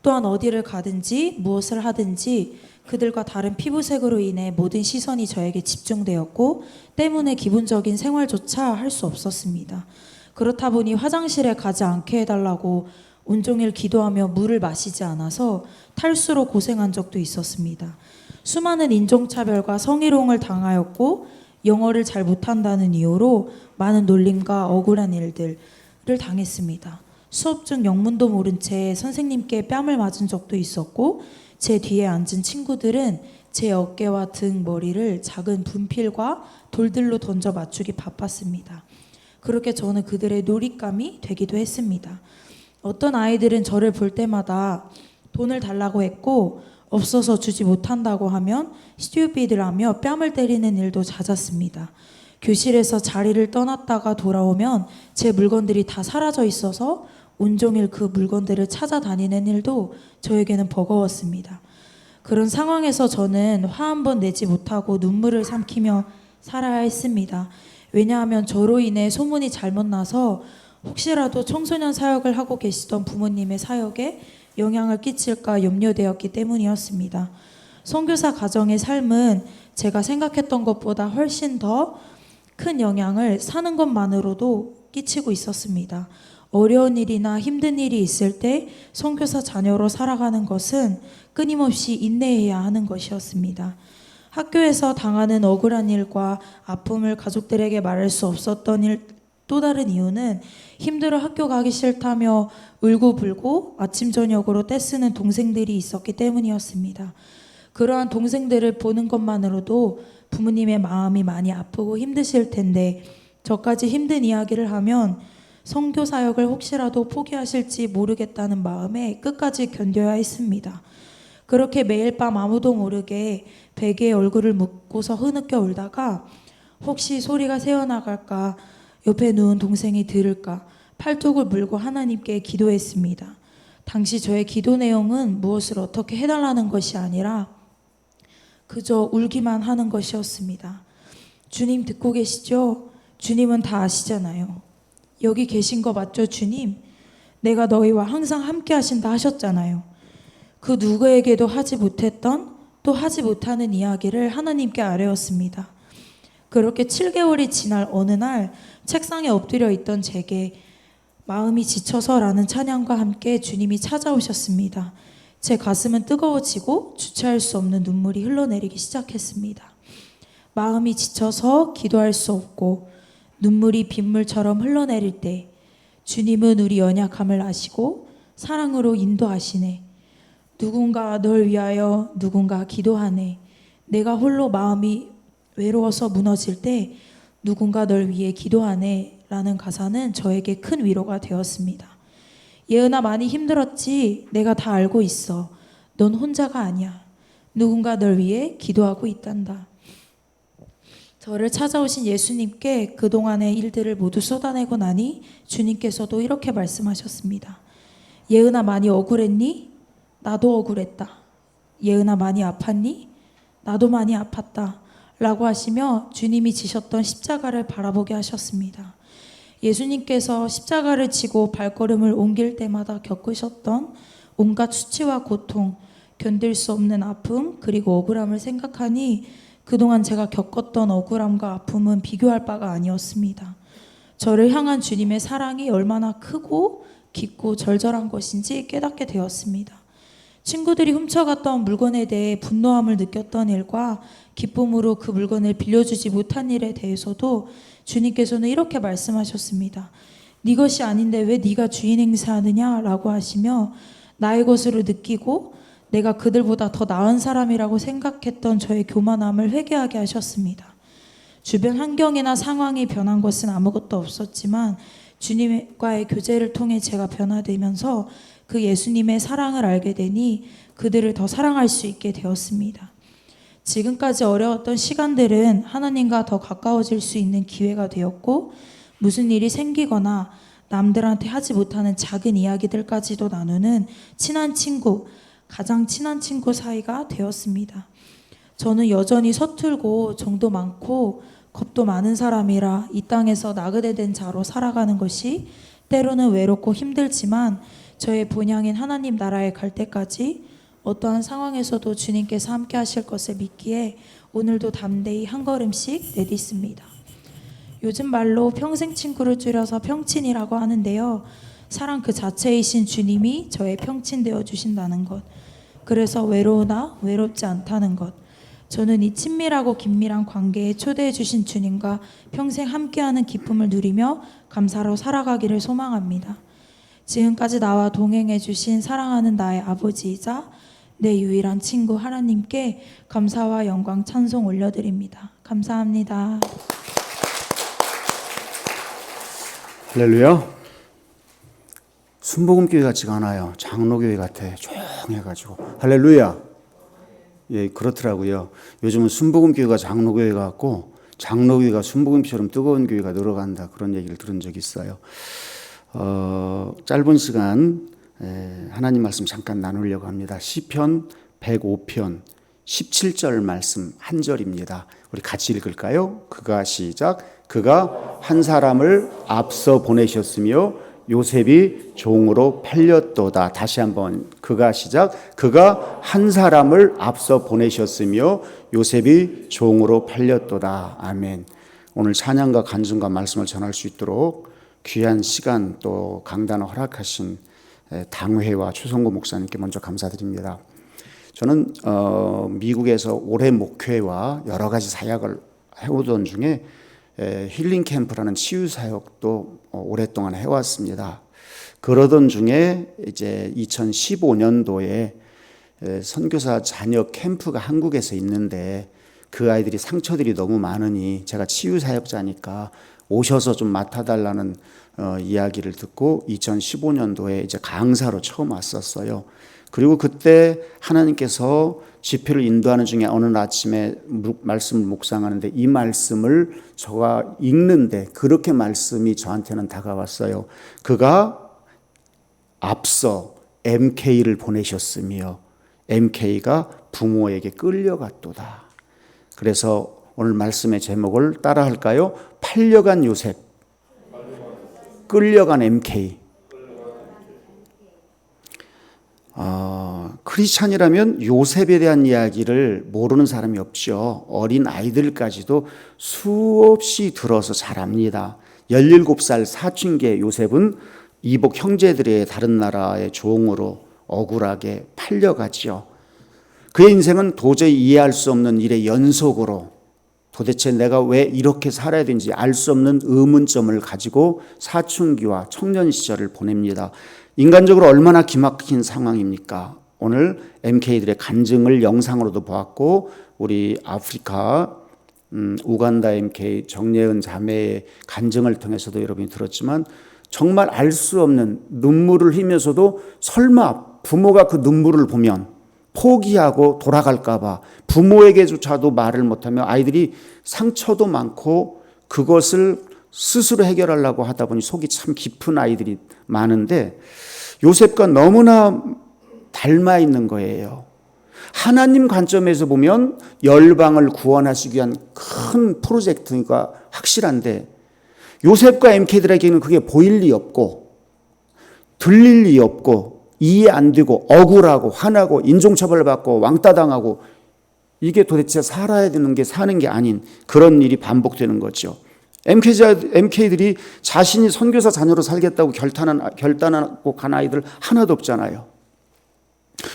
또한 어디를 가든지 무엇을 하든지 그들과 다른 피부색으로 인해 모든 시선이 저에게 집중되었고 때문에 기본적인 생활조차 할 수 없었습니다. 그렇다 보니 화장실에 가지 않게 해달라고 온종일 기도하며 물을 마시지 않아서 탈수로 고생한 적도 있었습니다. 수많은 인종차별과 성희롱을 당하였고 영어를 잘 못한다는 이유로 많은 놀림과 억울한 일들을 당했습니다. 수업 중 영문도 모른 채 선생님께 뺨을 맞은 적도 있었고 제 뒤에 앉은 친구들은 제 어깨와 등, 머리를 작은 분필과 돌들로 던져 맞추기 바빴습니다. 그렇게 저는 그들의 놀잇감이 되기도 했습니다. 어떤 아이들은 저를 볼 때마다 돈을 달라고 했고 없어서 주지 못한다고 하면 stupid라며 뺨을 때리는 일도 잦았습니다. 교실에서 자리를 떠났다가 돌아오면 제 물건들이 다 사라져 있어서 온종일 그 물건들을 찾아다니는 일도 저에게는 버거웠습니다. 그런 상황에서 저는 화 한 번 내지 못하고 눈물을 삼키며 살아야 했습니다. 왜냐하면 저로 인해 소문이 잘못 나서 혹시라도 청소년 사역을 하고 계시던 부모님의 사역에 영향을 끼칠까 염려되었기 때문이었습니다. 선교사 가정의 삶은 제가 생각했던 것보다 훨씬 더 큰 영향을 사는 것만으로도 끼치고 있었습니다. 어려운 일이나 힘든 일이 있을 때 선교사 자녀로 살아가는 것은 끊임없이 인내해야 하는 것이었습니다. 학교에서 당하는 억울한 일과 아픔을 가족들에게 말할 수 없었던 또 다른 이유는 힘들어 학교 가기 싫다며 울고불고 아침 저녁으로 떼쓰는 동생들이 있었기 때문이었습니다. 그러한 동생들을 보는 것만으로도 부모님의 마음이 많이 아프고 힘드실 텐데 저까지 힘든 이야기를 하면 선교 사역을 혹시라도 포기하실지 모르겠다는 마음에 끝까지 견뎌야 했습니다. 그렇게 매일 밤 아무도 모르게 베개에 얼굴을 묻고서 흐느껴 울다가 혹시 소리가 새어나갈까, 옆에 누운 동생이 들을까 팔뚝을 물고 하나님께 기도했습니다. 당시 저의 기도 내용은 무엇을 어떻게 해달라는 것이 아니라 그저 울기만 하는 것이었습니다. 주님 듣고 계시죠? 주님은 다 아시잖아요. 여기 계신 거 맞죠, 주님? 내가 너희와 항상 함께 하신다 하셨잖아요. 그 누구에게도 하지 못했던 또 하지 못하는 이야기를 하나님께 아뢰었습니다. 그렇게 7개월이 지날 어느 날 책상에 엎드려 있던 제게 마음이 지쳐서라는 찬양과 함께 주님이 찾아오셨습니다. 제 가슴은 뜨거워지고 주체할 수 없는 눈물이 흘러내리기 시작했습니다. 마음이 지쳐서 기도할 수 없고 눈물이 빗물처럼 흘러내릴 때 주님은 우리 연약함을 아시고 사랑으로 인도하시네. 누군가 널 위하여 누군가 기도하네. 내가 홀로 마음이 외로워서 무너질 때 누군가 널 위해 기도하네 라는 가사는 저에게 큰 위로가 되었습니다. 예은아 많이 힘들었지? 내가 다 알고 있어. 넌 혼자가 아니야. 누군가 널 위해 기도하고 있단다. 저를 찾아오신 예수님께 그동안의 일들을 모두 쏟아내고 나니 주님께서도 이렇게 말씀하셨습니다. 예은아 많이 억울했니? 나도 억울했다. 예은아 많이 아팠니? 나도 많이 아팠다. 라고 하시며 주님이 지셨던 십자가를 바라보게 하셨습니다. 예수님께서 십자가를 지고 발걸음을 옮길 때마다 겪으셨던 온갖 수치와 고통, 견딜 수 없는 아픔, 그리고 억울함을 생각하니 그동안 제가 겪었던 억울함과 아픔은 비교할 바가 아니었습니다. 저를 향한 주님의 사랑이 얼마나 크고 깊고 절절한 것인지 깨닫게 되었습니다. 친구들이 훔쳐갔던 물건에 대해 분노함을 느꼈던 일과 기쁨으로 그 물건을 빌려주지 못한 일에 대해서도 주님께서는 이렇게 말씀하셨습니다. 네 것이 아닌데 왜 네가 주인 행세하느냐 라고 하시며 나의 것으로 느끼고 내가 그들보다 더 나은 사람이라고 생각했던 저의 교만함을 회개하게 하셨습니다. 주변 환경이나 상황이 변한 것은 아무것도 없었지만 주님과의 교제를 통해 제가 변화되면서 그 예수님의 사랑을 알게 되니 그들을 더 사랑할 수 있게 되었습니다. 지금까지 어려웠던 시간들은 하나님과 더 가까워질 수 있는 기회가 되었고 무슨 일이 생기거나 남들한테 하지 못하는 작은 이야기들까지도 나누는 친한 친구, 가장 친한 친구 사이가 되었습니다. 저는 여전히 서툴고 정도 많고 겁도 많은 사람이라 이 땅에서 나그네된 자로 살아가는 것이 때로는 외롭고 힘들지만 저의 본향인 하나님 나라에 갈 때까지 어떠한 상황에서도 주님께서 함께 하실 것을 믿기에 오늘도 담대히 한 걸음씩 내딛습니다. 요즘 말로 평생 친구를 줄여서 평친이라고 하는데요. 사랑 그 자체이신 주님이 저의 평친 되어 주신다는 것. 그래서 외로우나 외롭지 않다는 것. 저는 이 친밀하고 긴밀한 관계에 초대해 주신 주님과 평생 함께하는 기쁨을 누리며 감사로 살아가기를 소망합니다. 지금까지 나와 동행해 주신 사랑하는 나의 아버지이자 내 유일한 친구 하나님께 감사와 영광 찬송 올려드립니다. 감사합니다. 할렐루야. 순복음교회 같지가 않아요. 장로교회 같아. 조용해가지고. 할렐루야. 예, 그렇더라고요. 요즘은 순복음교회가 장로교회 같고 장로교회가 순복음처럼 뜨거운 교회가 늘어간다. 그런 얘기를 들은 적이 있어요. 짧은 시간 하나님 말씀 잠깐 나누려고 합니다. 시편 105편 17절 말씀 한 절입니다. 우리 같이 읽을까요? 그가 시작. 그가 한 사람을 앞서 보내셨으며 요셉이 종으로 팔렸도다. 다시 한번 그가 시작. 그가 한 사람을 앞서 보내셨으며 요셉이 종으로 팔렸도다. 아멘. 오늘 찬양과 간증과 말씀을 전할 수 있도록 귀한 시간 또 강단을 허락하신 당회와 최성구 목사님께 먼저 감사드립니다. 저는 미국에서 오래 목회와 여러 가지 사역을 해오던 중에 힐링 캠프라는 치유 사역도 오랫동안 해왔습니다. 그러던 중에 이제 2015년도에 선교사 자녀 캠프가 한국에서 있는데 그 아이들이 상처들이 너무 많으니 제가 치유 사역자니까 오셔서 좀 맡아달라는 이야기를 듣고 2015년도에 이제 강사로 처음 왔었어요. 그리고 그때 하나님께서 집회를 인도하는 중에 어느 아침에 말씀을 묵상하는데 이 말씀을 저가 읽는데 그렇게 말씀이 저한테는 다가왔어요. 그가 앞서 MK를 보내셨으며 MK가 부모에게 끌려갔도다. 그래서 오늘 말씀의 제목을 따라 할까요? 팔려간 요셉, 끌려간 MK. 크리스찬이라면 요셉에 대한 이야기를 모르는 사람이 없죠. 어린 아이들까지도 수없이 들어서 잘 압니다. 17살 사춘기의 요셉은 이복 형제들의 다른 나라의 종으로 억울하게 팔려가지요. 그의 인생은 도저히 이해할 수 없는 일의 연속으로 도대체 내가 왜 이렇게 살아야 되는지 알 수 없는 의문점을 가지고 사춘기와 청년 시절을 보냅니다. 인간적으로 얼마나 기막힌 상황입니까? 오늘 MK들의 간증을 영상으로도 보았고 우리 아프리카 우간다 MK 정예은 자매의 간증을 통해서도 여러분이 들었지만 정말 알 수 없는 눈물을 흘리면서도 설마 부모가 그 눈물을 보면 포기하고 돌아갈까 봐 부모에게조차도 말을 못하며 아이들이 상처도 많고 그것을 스스로 해결하려고 하다 보니 속이 참 깊은 아이들이 많은데 요셉과 너무나 닮아 있는 거예요. 하나님 관점에서 보면 열방을 구원하시기 위한 큰 프로젝트가 확실한데 요셉과 MK들에게는 그게 보일 리 없고 들릴 리 없고 이해 안 되고 억울하고 화나고 인종차별을 받고 왕따당하고 이게 도대체 살아야 되는 게 사는 게 아닌 그런 일이 반복되는 거죠. MK들이 자신이 선교사 자녀로 살겠다고 결단하고 간 아이들 하나도 없잖아요.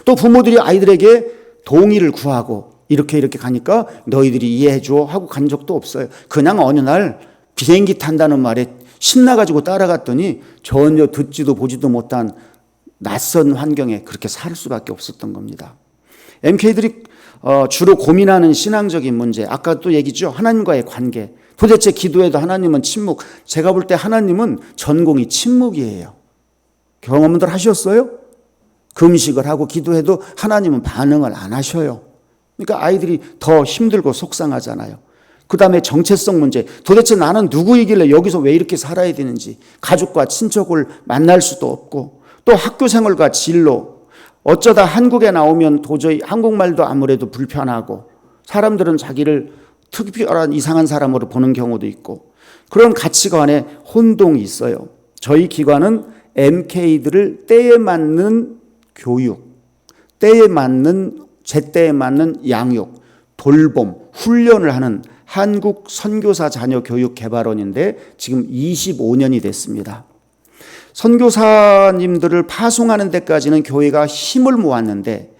또 부모들이 아이들에게 동의를 구하고 이렇게 가니까 너희들이 이해해줘 하고 간 적도 없어요. 그냥 어느 날 비행기 탄다는 말에 신나가지고 따라갔더니 전혀 듣지도 보지도 못한 낯선 환경에 그렇게 살 수밖에 없었던 겁니다. MK들이 주로 고민하는 신앙적인 문제, 아까 또 얘기죠. 하나님과의 관계. 도대체 기도해도 하나님은 침묵. 제가 볼 때 하나님은 전공이 침묵이에요. 경험들 하셨어요? 금식을 하고 기도해도 하나님은 반응을 안 하셔요. 그러니까 아이들이 더 힘들고 속상하잖아요. 그 다음에 정체성 문제. 도대체 나는 누구이길래 여기서 왜 이렇게 살아야 되는지. 가족과 친척을 만날 수도 없고 또 학교 생활과 진로. 어쩌다 한국에 나오면 도저히 한국말도 아무래도 불편하고 사람들은 자기를 특별한 이상한 사람으로 보는 경우도 있고 그런 가치관에 혼동이 있어요. 저희 기관은 MK들을 때에 맞는 교육, 때에 맞는 제때에 맞는 양육, 돌봄, 훈련을 하는 한국 선교사 자녀 교육 개발원인데 지금 25년이 됐습니다. 선교사님들을 파송하는 데까지는 교회가 힘을 모았는데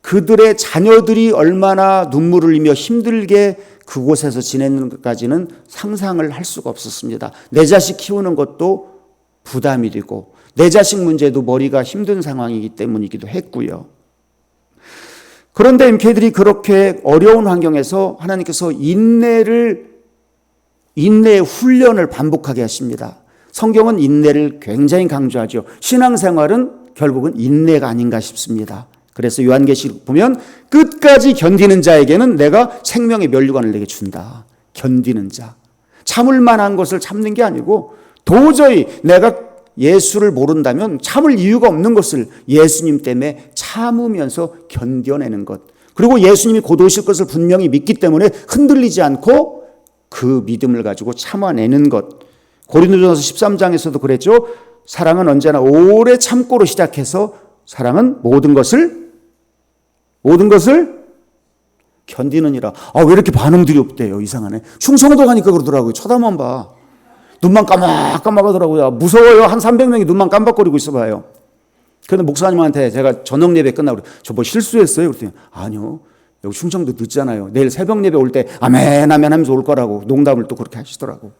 그들의 자녀들이 얼마나 눈물을 흘리며 힘들게 그곳에서 지내는 것까지는 상상을 할 수가 없었습니다. 내 자식 키우는 것도 부담이 되고 내 자식 문제도 머리가 힘든 상황이기 때문이기도 했고요. 그런데 MK들이 그렇게 어려운 환경에서 하나님께서 인내의 훈련을 반복하게 하십니다. 성경은 인내를 굉장히 강조하죠. 신앙생활은 결국은 인내가 아닌가 싶습니다. 그래서 요한계시록 보면 끝까지 견디는 자에게는 내가 생명의 면류관을 내게 준다. 견디는 자. 참을 만한 것을 참는 게 아니고 도저히 내가 예수를 모른다면 참을 이유가 없는 것을 예수님 때문에 참으면서 견뎌내는 것. 그리고 예수님이 곧 오실 것을 분명히 믿기 때문에 흔들리지 않고 그 믿음을 가지고 참아내는 것. 고린도전서 13장에서도 그랬죠. 사랑은 언제나 오래 참고로 시작해서 사랑은 모든 것을 견디느니라. 왜 이렇게 반응들이 없대요? 이상하네. 충성도 가니까 그러더라고요. 쳐다만 봐. 눈만 깜빡하더라고요. 무서워요. 한 300명이 눈만 깜빡거리고 있어봐요. 그런데 목사님한테 제가 저녁 예배 끝나고 저 뭐 실수했어요? 그랬더니 아니요. 여기 충청도 늦잖아요. 내일 새벽 예배 올 때 아멘 하면서 올 거라고 농담을 또 그렇게 하시더라고.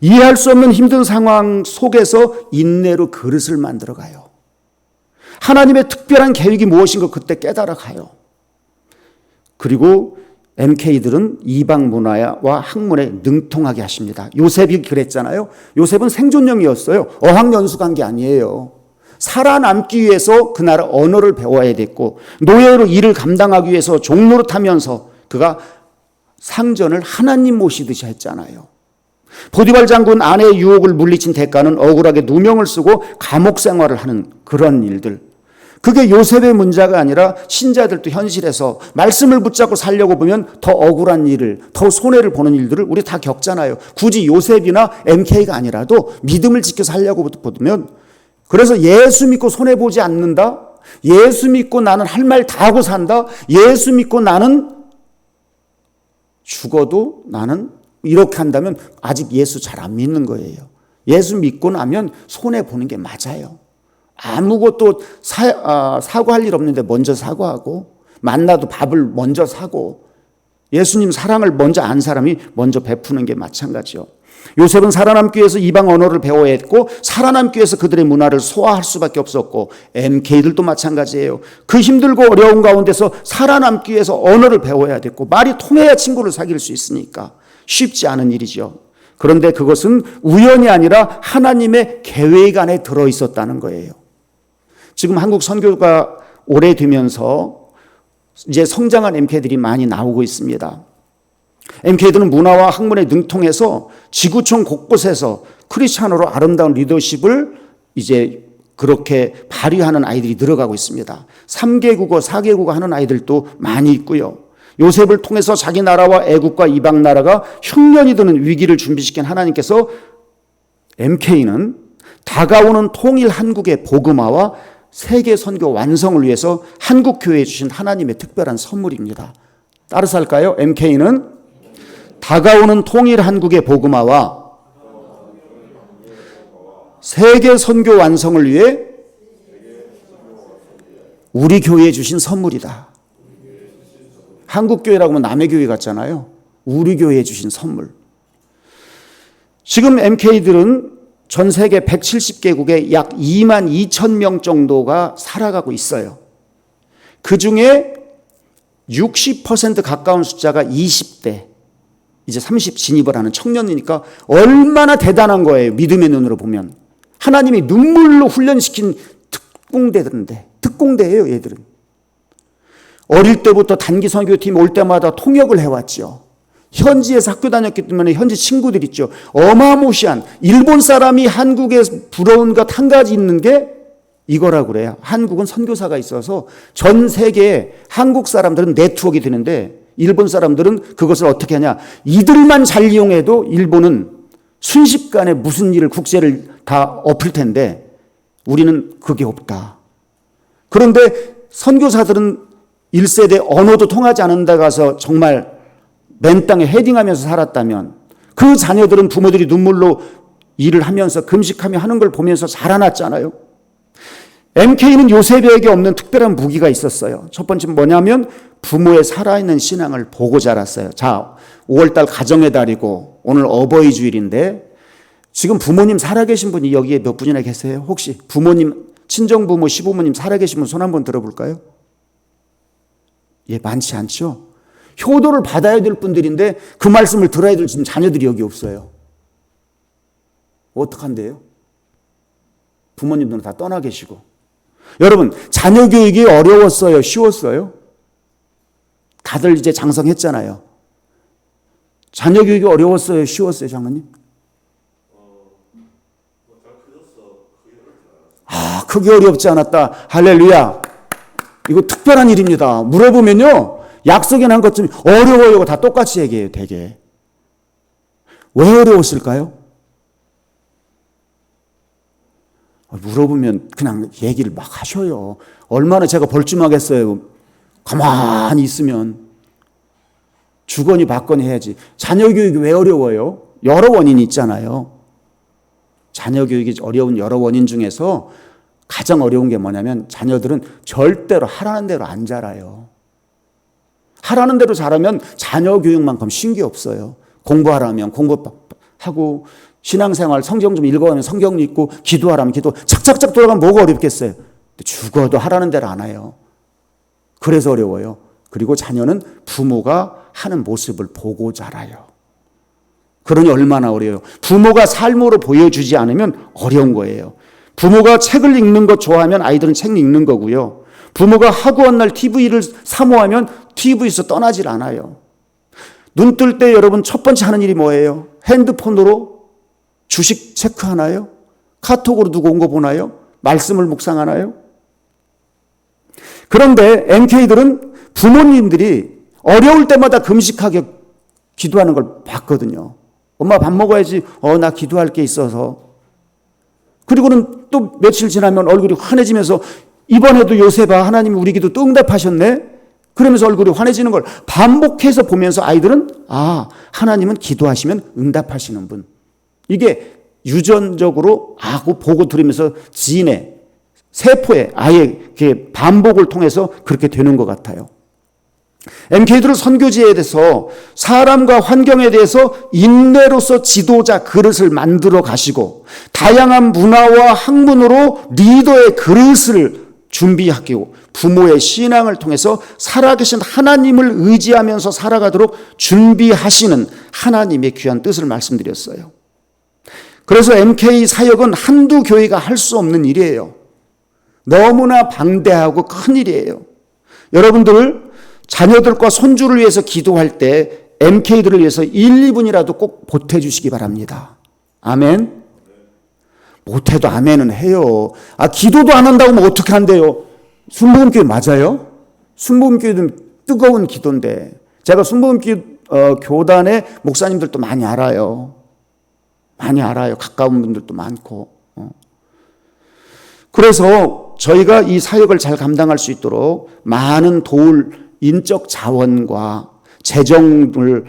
이해할 수 없는 힘든 상황 속에서 인내로 그릇을 만들어가요. 하나님의 특별한 계획이 무엇인가 그때 깨달아가요. 그리고 MK들은 이방 문화와 학문에 능통하게 하십니다. 요셉이 그랬잖아요. 요셉은 생존형이었어요. 어학연수간 게 아니에요. 살아남기 위해서 그 나라 언어를 배워야 됐고 노예로 일을 감당하기 위해서 종노릇하면서 그가 상전을 하나님 모시듯이 했잖아요. 보디발 장군 아내의 유혹을 물리친 대가는 억울하게 누명을 쓰고 감옥 생활을 하는 그런 일들. 그게 요셉의 문제가 아니라 신자들도 현실에서 말씀을 붙잡고 살려고 보면 더 억울한 일을, 더 손해를 보는 일들을 우리 다 겪잖아요. 굳이 요셉이나 MK가 아니라도 믿음을 지켜 살려고 보면, 그래서 예수 믿고 손해보지 않는다? 예수 믿고 나는 할 말 다 하고 산다? 예수 믿고 나는 죽어도 나는 이렇게 한다면 아직 예수 잘 안 믿는 거예요. 예수 믿고 나면 손해보는 게 맞아요. 아무것도 사과할 일 없는데 먼저 사과하고 만나도 밥을 먼저 사고 예수님 사랑을 먼저 안 사람이 먼저 베푸는 게 마찬가지요. 요셉은 살아남기 위해서 이방 언어를 배워야 했고 살아남기 위해서 그들의 문화를 소화할 수밖에 없었고 MK들도 마찬가지예요. 그 힘들고 어려운 가운데서 살아남기 위해서 언어를 배워야 됐고 말이 통해야 친구를 사귈 수 있으니까 쉽지 않은 일이죠. 그런데 그것은 우연이 아니라 하나님의 계획 안에 들어있었다는 거예요. 지금 한국 선교가 오래되면서 이제 성장한 MK들이 많이 나오고 있습니다. MK들은 문화와 학문에 능통해서 지구촌 곳곳에서 크리스찬으로 아름다운 리더십을 이제 그렇게 발휘하는 아이들이 늘어가고 있습니다. 3개국어, 4개국어 하는 아이들도 많이 있고요. 요셉을 통해서 자기 나라와 애국과 이방 나라가 흉년이 드는 위기를 준비시킨 하나님께서 MK는 다가오는 통일 한국의 복음화와 세계 선교 완성을 위해서 한국 교회에 주신 하나님의 특별한 선물입니다. 따라서 할까요? MK는 다가오는 통일 한국의 복음화와 세계 선교 완성을 위해 우리 교회에 주신 선물이다. 한국 교회라고 하면 남의 교회 같잖아요. 우리 교회에 주신 선물. 지금 MK들은 전 세계 170개국에 약 2만 2천 명 정도가 살아가고 있어요. 그 중에 60% 가까운 숫자가 20대, 이제 30 진입을 하는 청년이니까 얼마나 대단한 거예요. 믿음의 눈으로 보면. 하나님이 눈물로 훈련시킨 특공대예요, 얘들은. 어릴 때부터 단기 선교팀 올 때마다 통역을 해왔죠. 현지에서 학교 다녔기 때문에 현지 친구들 있죠. 어마무시한 일본 사람이 한국에 부러운 것 한 가지 있는 게 이거라고 그래요. 한국은 선교사가 있어서 전 세계에 한국 사람들은 네트워크가 되는데 일본 사람들은 그것을 어떻게 하냐. 이들만 잘 이용해도 일본은 순식간에 무슨 일을 국세를 다 엎을 텐데 우리는 그게 없다. 그런데 선교사들은 1세대 언어도 통하지 않은 데 가서 정말 맨 땅에 헤딩하면서 살았다면 그 자녀들은 부모들이 눈물로 일을 하면서 금식하며 하는 걸 보면서 자라났잖아요. MK는 요셉에게 없는 특별한 무기가 있었어요. 첫 번째는 뭐냐면 부모의 살아있는 신앙을 보고 자랐어요. 자, 5월달 가정의 달이고 오늘 어버이 주일인데 지금 부모님 살아계신 분이 여기에 몇 분이나 계세요? 혹시 부모님, 친정부모, 시부모님 살아계신 분 손 한번 들어볼까요? 예, 많지 않죠? 효도를 받아야 될 분들인데 그 말씀을 들어야 될 지금 자녀들이 여기 없어요. 어떡한데요? 부모님들은 다 떠나 계시고. 여러분, 자녀 교육이 어려웠어요? 쉬웠어요? 다들 이제 장성했잖아요. 자녀 교육이 어려웠어요? 쉬웠어요, 장로님? 아, 크게 어렵지 않았다. 할렐루야. 이거 특별한 일입니다. 물어보면요, 약속에 난 것쯤 어려워요. 다 똑같이 얘기해요, 되게. 왜 어려웠을까요? 물어보면 그냥 얘기를 막 하셔요. 얼마나 제가 벌쭘하겠어요. 가만히 있으면. 주거니 받거니 해야지. 자녀 교육이 왜 어려워요? 여러 원인이 있잖아요. 자녀 교육이 어려운 여러 원인 중에서 가장 어려운 게 뭐냐면 자녀들은 절대로 하라는 대로 안 자라요. 하라는 대로 자라면 자녀 교육만큼 쉬운 게 없어요. 공부하라면 공부하고 신앙생활 성경 좀 읽어가면 성경 읽고 기도하라면 기도 착착착 돌아가면 뭐가 어렵겠어요. 죽어도 하라는 대로 안 해요. 그래서 어려워요. 그리고 자녀는 부모가 하는 모습을 보고 자라요. 그러니 얼마나 어려워요. 부모가 삶으로 보여주지 않으면 어려운 거예요. 부모가 책을 읽는 것 좋아하면 아이들은 책 읽는 거고요. 부모가 하고 날 TV를 사모하면 TV에서 떠나질 않아요. 눈 뜰 때 여러분 첫 번째 하는 일이 뭐예요? 핸드폰으로 주식 체크하나요? 카톡으로 누구 온 거 보나요? 말씀을 묵상하나요? 그런데 MK들은 부모님들이 어려울 때마다 금식하게 기도하는 걸 봤거든요. 엄마 밥 먹어야지. 나 기도할 게 있어서. 그리고는 또 며칠 지나면 얼굴이 환해지면서 이번에도 요셉아 하나님이 우리 기도 또 응답하셨네. 그러면서 얼굴이 환해지는 걸 반복해서 보면서 아이들은 하나님은 기도하시면 응답하시는 분. 이게 유전적으로 보고 들으면서 지인의 세포에 아예 반복을 통해서 그렇게 되는 것 같아요. MK들은 선교지에 대해서 사람과 환경에 대해서 인내로서 지도자 그릇을 만들어 가시고 다양한 문화와 학문으로 리더의 그릇을 준비하고 부모의 신앙을 통해서 살아계신 하나님을 의지하면서 살아가도록 준비하시는 하나님의 귀한 뜻을 말씀드렸어요. 그래서 MK 사역은 한두 교회가 할 수 없는 일이에요. 너무나 방대하고 큰 일이에요. 여러분들 자녀들과 손주를 위해서 기도할 때 MK들을 위해서 1, 2분이라도 꼭 보태주시기 바랍니다. 아멘? 못해도 아멘은 해요. 기도도 안 한다고 하면 어떻게 한대요? 순복음교회 맞아요? 순복음교회는 뜨거운 기도인데 제가 순복음교회 교단의 목사님들도 많이 알아요. 많이 알아요. 가까운 분들도 많고. 그래서 저희가 이 사역을 잘 감당할 수 있도록 많은 도울 인적 자원과 재정을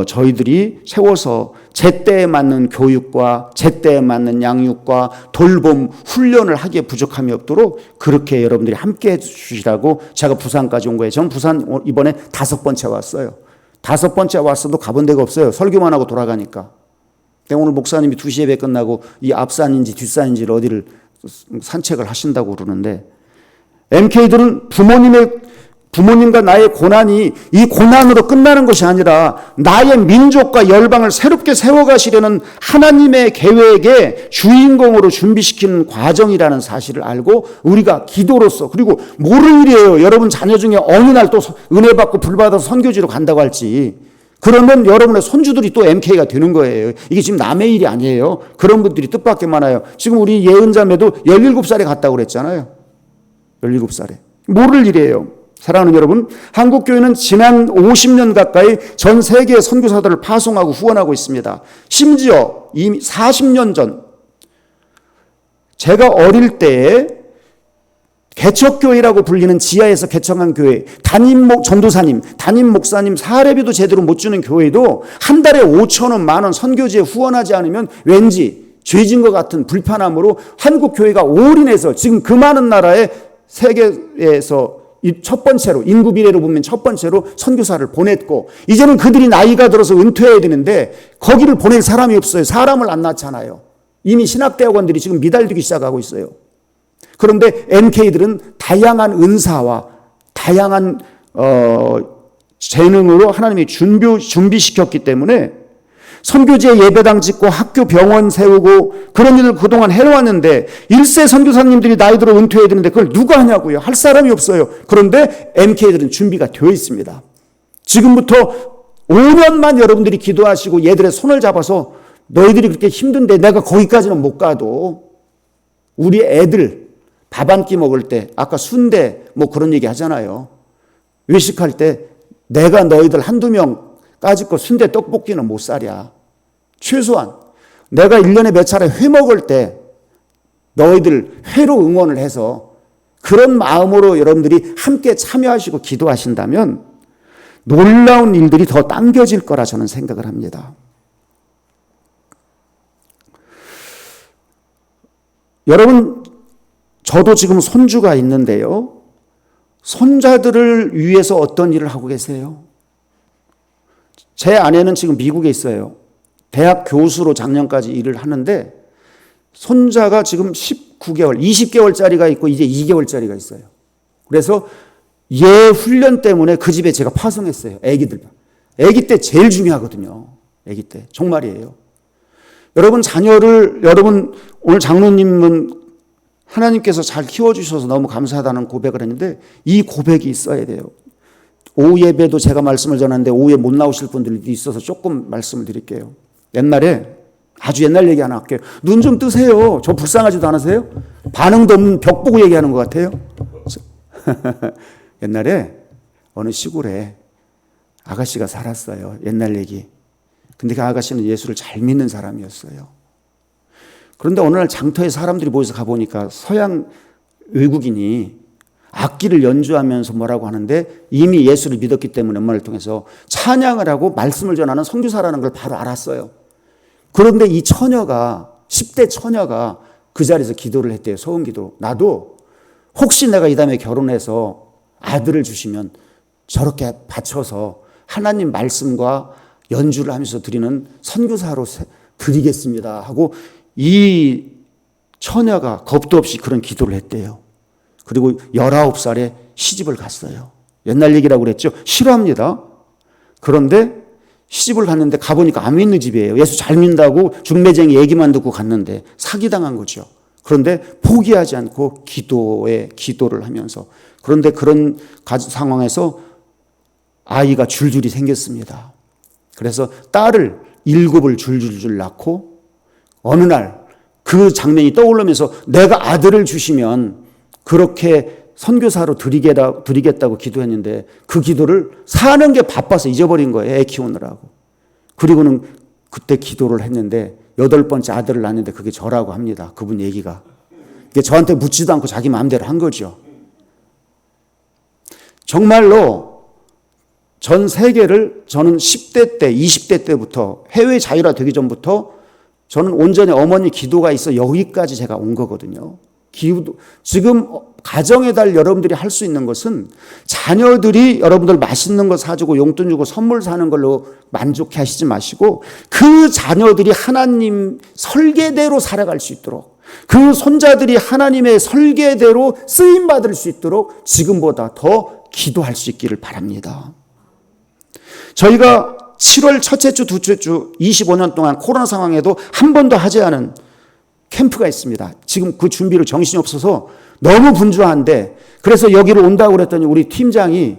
저희들이 세워서 제때에 맞는 교육과 제때에 맞는 양육과 돌봄, 훈련을 하기에 부족함이 없도록 그렇게 여러분들이 함께 해주시라고 제가 부산까지 온 거예요. 저는 부산 이번에 5번째 왔어요. 5번째 왔어도 가본 데가 없어요. 설교만 하고 돌아가니까. 오늘 목사님이 2시 예배 끝나고 이 앞산인지 뒷산인지를 어디를 산책을 하신다고 그러는데 MK들은 부모님과 나의 고난이 이 고난으로 끝나는 것이 아니라 나의 민족과 열방을 새롭게 세워가시려는 하나님의 계획의 주인공으로 준비시키는 과정이라는 사실을 알고 우리가 기도로서 그리고 모를 일이에요. 여러분 자녀 중에 어느 날 또 은혜 받고 불 받아서 선교지로 간다고 할지 그러면 여러분의 손주들이 또 MK가 되는 거예요. 이게 지금 남의 일이 아니에요. 그런 분들이 뜻밖의 많아요. 지금 우리 예은자매도 17살에 갔다고 그랬잖아요. 17살에. 모를 일이에요. 사랑하는 여러분, 한국교회는 지난 50년 가까이 전 세계의 선교사들을 파송하고 후원하고 있습니다. 심지어 이미 40년 전 제가 어릴 때에 개척교회라고 불리는 지하에서 개척한 교회, 전도사님, 담임 목사님 사례비도 제대로 못 주는 교회도 한 달에 5,000원, 10,000원 선교지에 후원하지 않으면 왠지 죄진 것 같은 불편함으로 한국 교회가 올인해서 지금 그 많은 나라에 세계에서 첫 번째로, 인구 비례로 보면 첫 번째로 선교사를 보냈고, 이제는 그들이 나이가 들어서 은퇴해야 되는데 거기를 보낼 사람이 없어요. 사람을 안 낳잖아요. 이미 신학대학원들이 지금 미달되기 시작하고 있어요. 그런데 MK들은 다양한 은사와 다양한 재능으로 하나님이 준비시켰기 때문에 선교지에 예배당 짓고 학교 병원 세우고 그런 일을 그동안 해왔는데 1세 선교사님들이 나이 들어 은퇴해야 되는데 그걸 누가 하냐고요. 할 사람이 없어요. 그런데 MK들은 준비가 되어 있습니다. 지금부터 5년만 여러분들이 기도하시고 얘들의 손을 잡아서 너희들이 그렇게 힘든데 내가 거기까지는 못 가도 우리 애들 밥 한 끼 먹을 때 아까 순대 뭐 그런 얘기 하잖아요. 외식할 때 내가 너희들 한두 명 까짓 거 순대 떡볶이는 못 사랴. 최소한 내가 1년에 몇 차례 회 먹을 때 너희들 회로 응원을 해서 그런 마음으로 여러분들이 함께 참여하시고 기도하신다면 놀라운 일들이 더 당겨질 거라 저는 생각을 합니다. 여러분, 저도 지금 손주가 있는데요. 손자들을 위해서 어떤 일을 하고 계세요? 제 아내는 지금 미국에 있어요. 대학 교수로 작년까지 일을 하는데 손자가 지금 19개월, 20개월짜리가 있고 이제 2개월짜리가 있어요. 그래서 얘 훈련 때문에 그 집에 제가 파송했어요. 애기들. 애기 때 제일 중요하거든요. 애기 때. 정말이에요. 여러분 여러분 오늘 장로님은 하나님께서 잘 키워주셔서 너무 감사하다는 고백을 했는데 이 고백이 있어야 돼요. 오후 예배도 제가 말씀을 전하는데 오후에 못 나오실 분들이 있어서 조금 말씀을 드릴게요. 옛날에 아주 옛날 얘기 하나 할게요. 눈 좀 뜨세요. 저 불쌍하지도 않으세요? 반응도 없는 벽 보고 얘기하는 것 같아요. 옛날에 어느 시골에 아가씨가 살았어요. 옛날 얘기. 근데 그 아가씨는 예수를 잘 믿는 사람이었어요. 그런데 어느 날 장터에 사람들이 모여서 가보니까 서양 외국인이 악기를 연주하면서 뭐라고 하는데 이미 예수를 믿었기 때문에 엄마를 통해서 찬양을 하고 말씀을 전하는 선교사라는 걸 바로 알았어요. 그런데 이 처녀가 10대 처녀가 그 자리에서 기도를 했대요. 소원 기도. 나도 혹시 내가 이 다음에 결혼해서 아들을 주시면 저렇게 바쳐서 하나님 말씀과 연주를 하면서 드리는 선교사로 드리겠습니다 하고 이 처녀가 겁도 없이 그런 기도를 했대요. 그리고 19살에 시집을 갔어요. 옛날 얘기라고 그랬죠. 싫어합니다. 그런데 시집을 갔는데 가보니까 안 믿는 집이에요. 예수 잘 믿는다고 중매쟁이 얘기만 듣고 갔는데 사기당한 거죠. 그런데 포기하지 않고 기도를 하면서 그런데 그런 상황에서 아이가 줄줄이 생겼습니다. 그래서 딸을 7을 줄줄줄 낳고 어느 날 그 장면이 떠오르면서 내가 아들을 주시면 그렇게 선교사로 드리겠다고 기도했는데 그 기도를 사는 게 바빠서 잊어버린 거예요. 애 키우느라고. 그리고는 그때 기도를 했는데 8번째 아들을 낳았는데 그게 저라고 합니다. 그분 얘기가. 이게 저한테 묻지도 않고 자기 마음대로 한 거죠. 정말로 전 세계를 저는 10대 때, 20대 때부터 해외 자유화 되기 전부터 저는 온전히 어머니 기도가 있어 여기까지 제가 온 거거든요. 지금 가정의 달 여러분들이 할 수 있는 것은 자녀들이 여러분들 맛있는 거 사주고 용돈 주고 선물 사는 걸로 만족해 하시지 마시고 그 자녀들이 하나님 설계대로 살아갈 수 있도록 그 손자들이 하나님의 설계대로 쓰임받을 수 있도록 지금보다 더 기도할 수 있기를 바랍니다. 저희가 7월 첫째 주, 둘째 주 25년 동안 코로나 상황에도 한 번도 하지 않은 캠프가 있습니다. 지금 그 준비로 정신이 없어서 너무 분주한데 그래서 여기로 온다고 그랬더니 우리 팀장이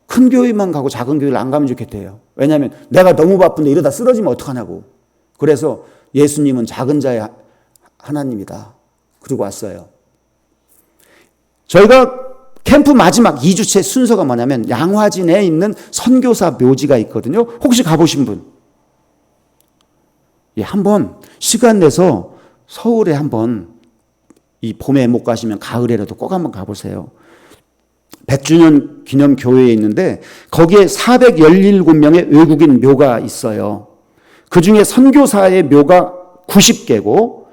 큰 교회만 가고 작은 교회를 안 가면 좋겠대요. 왜냐하면 내가 너무 바쁜데 이러다 쓰러지면 어떡하냐고. 그래서 예수님은 작은 자의 하나님이다. 그러고 왔어요. 저희가 캠프 마지막 2주째 순서가 뭐냐면 양화진에 있는 선교사 묘지가 있거든요. 혹시 가보신 분? 예, 한번 시간 내서 서울에 한번 이 봄에 못 가시면 가을에라도 꼭 한번 가보세요. 100주년 기념 교회에 있는데 거기에 417명의 외국인 묘가 있어요. 그 중에 선교사의 묘가 90개고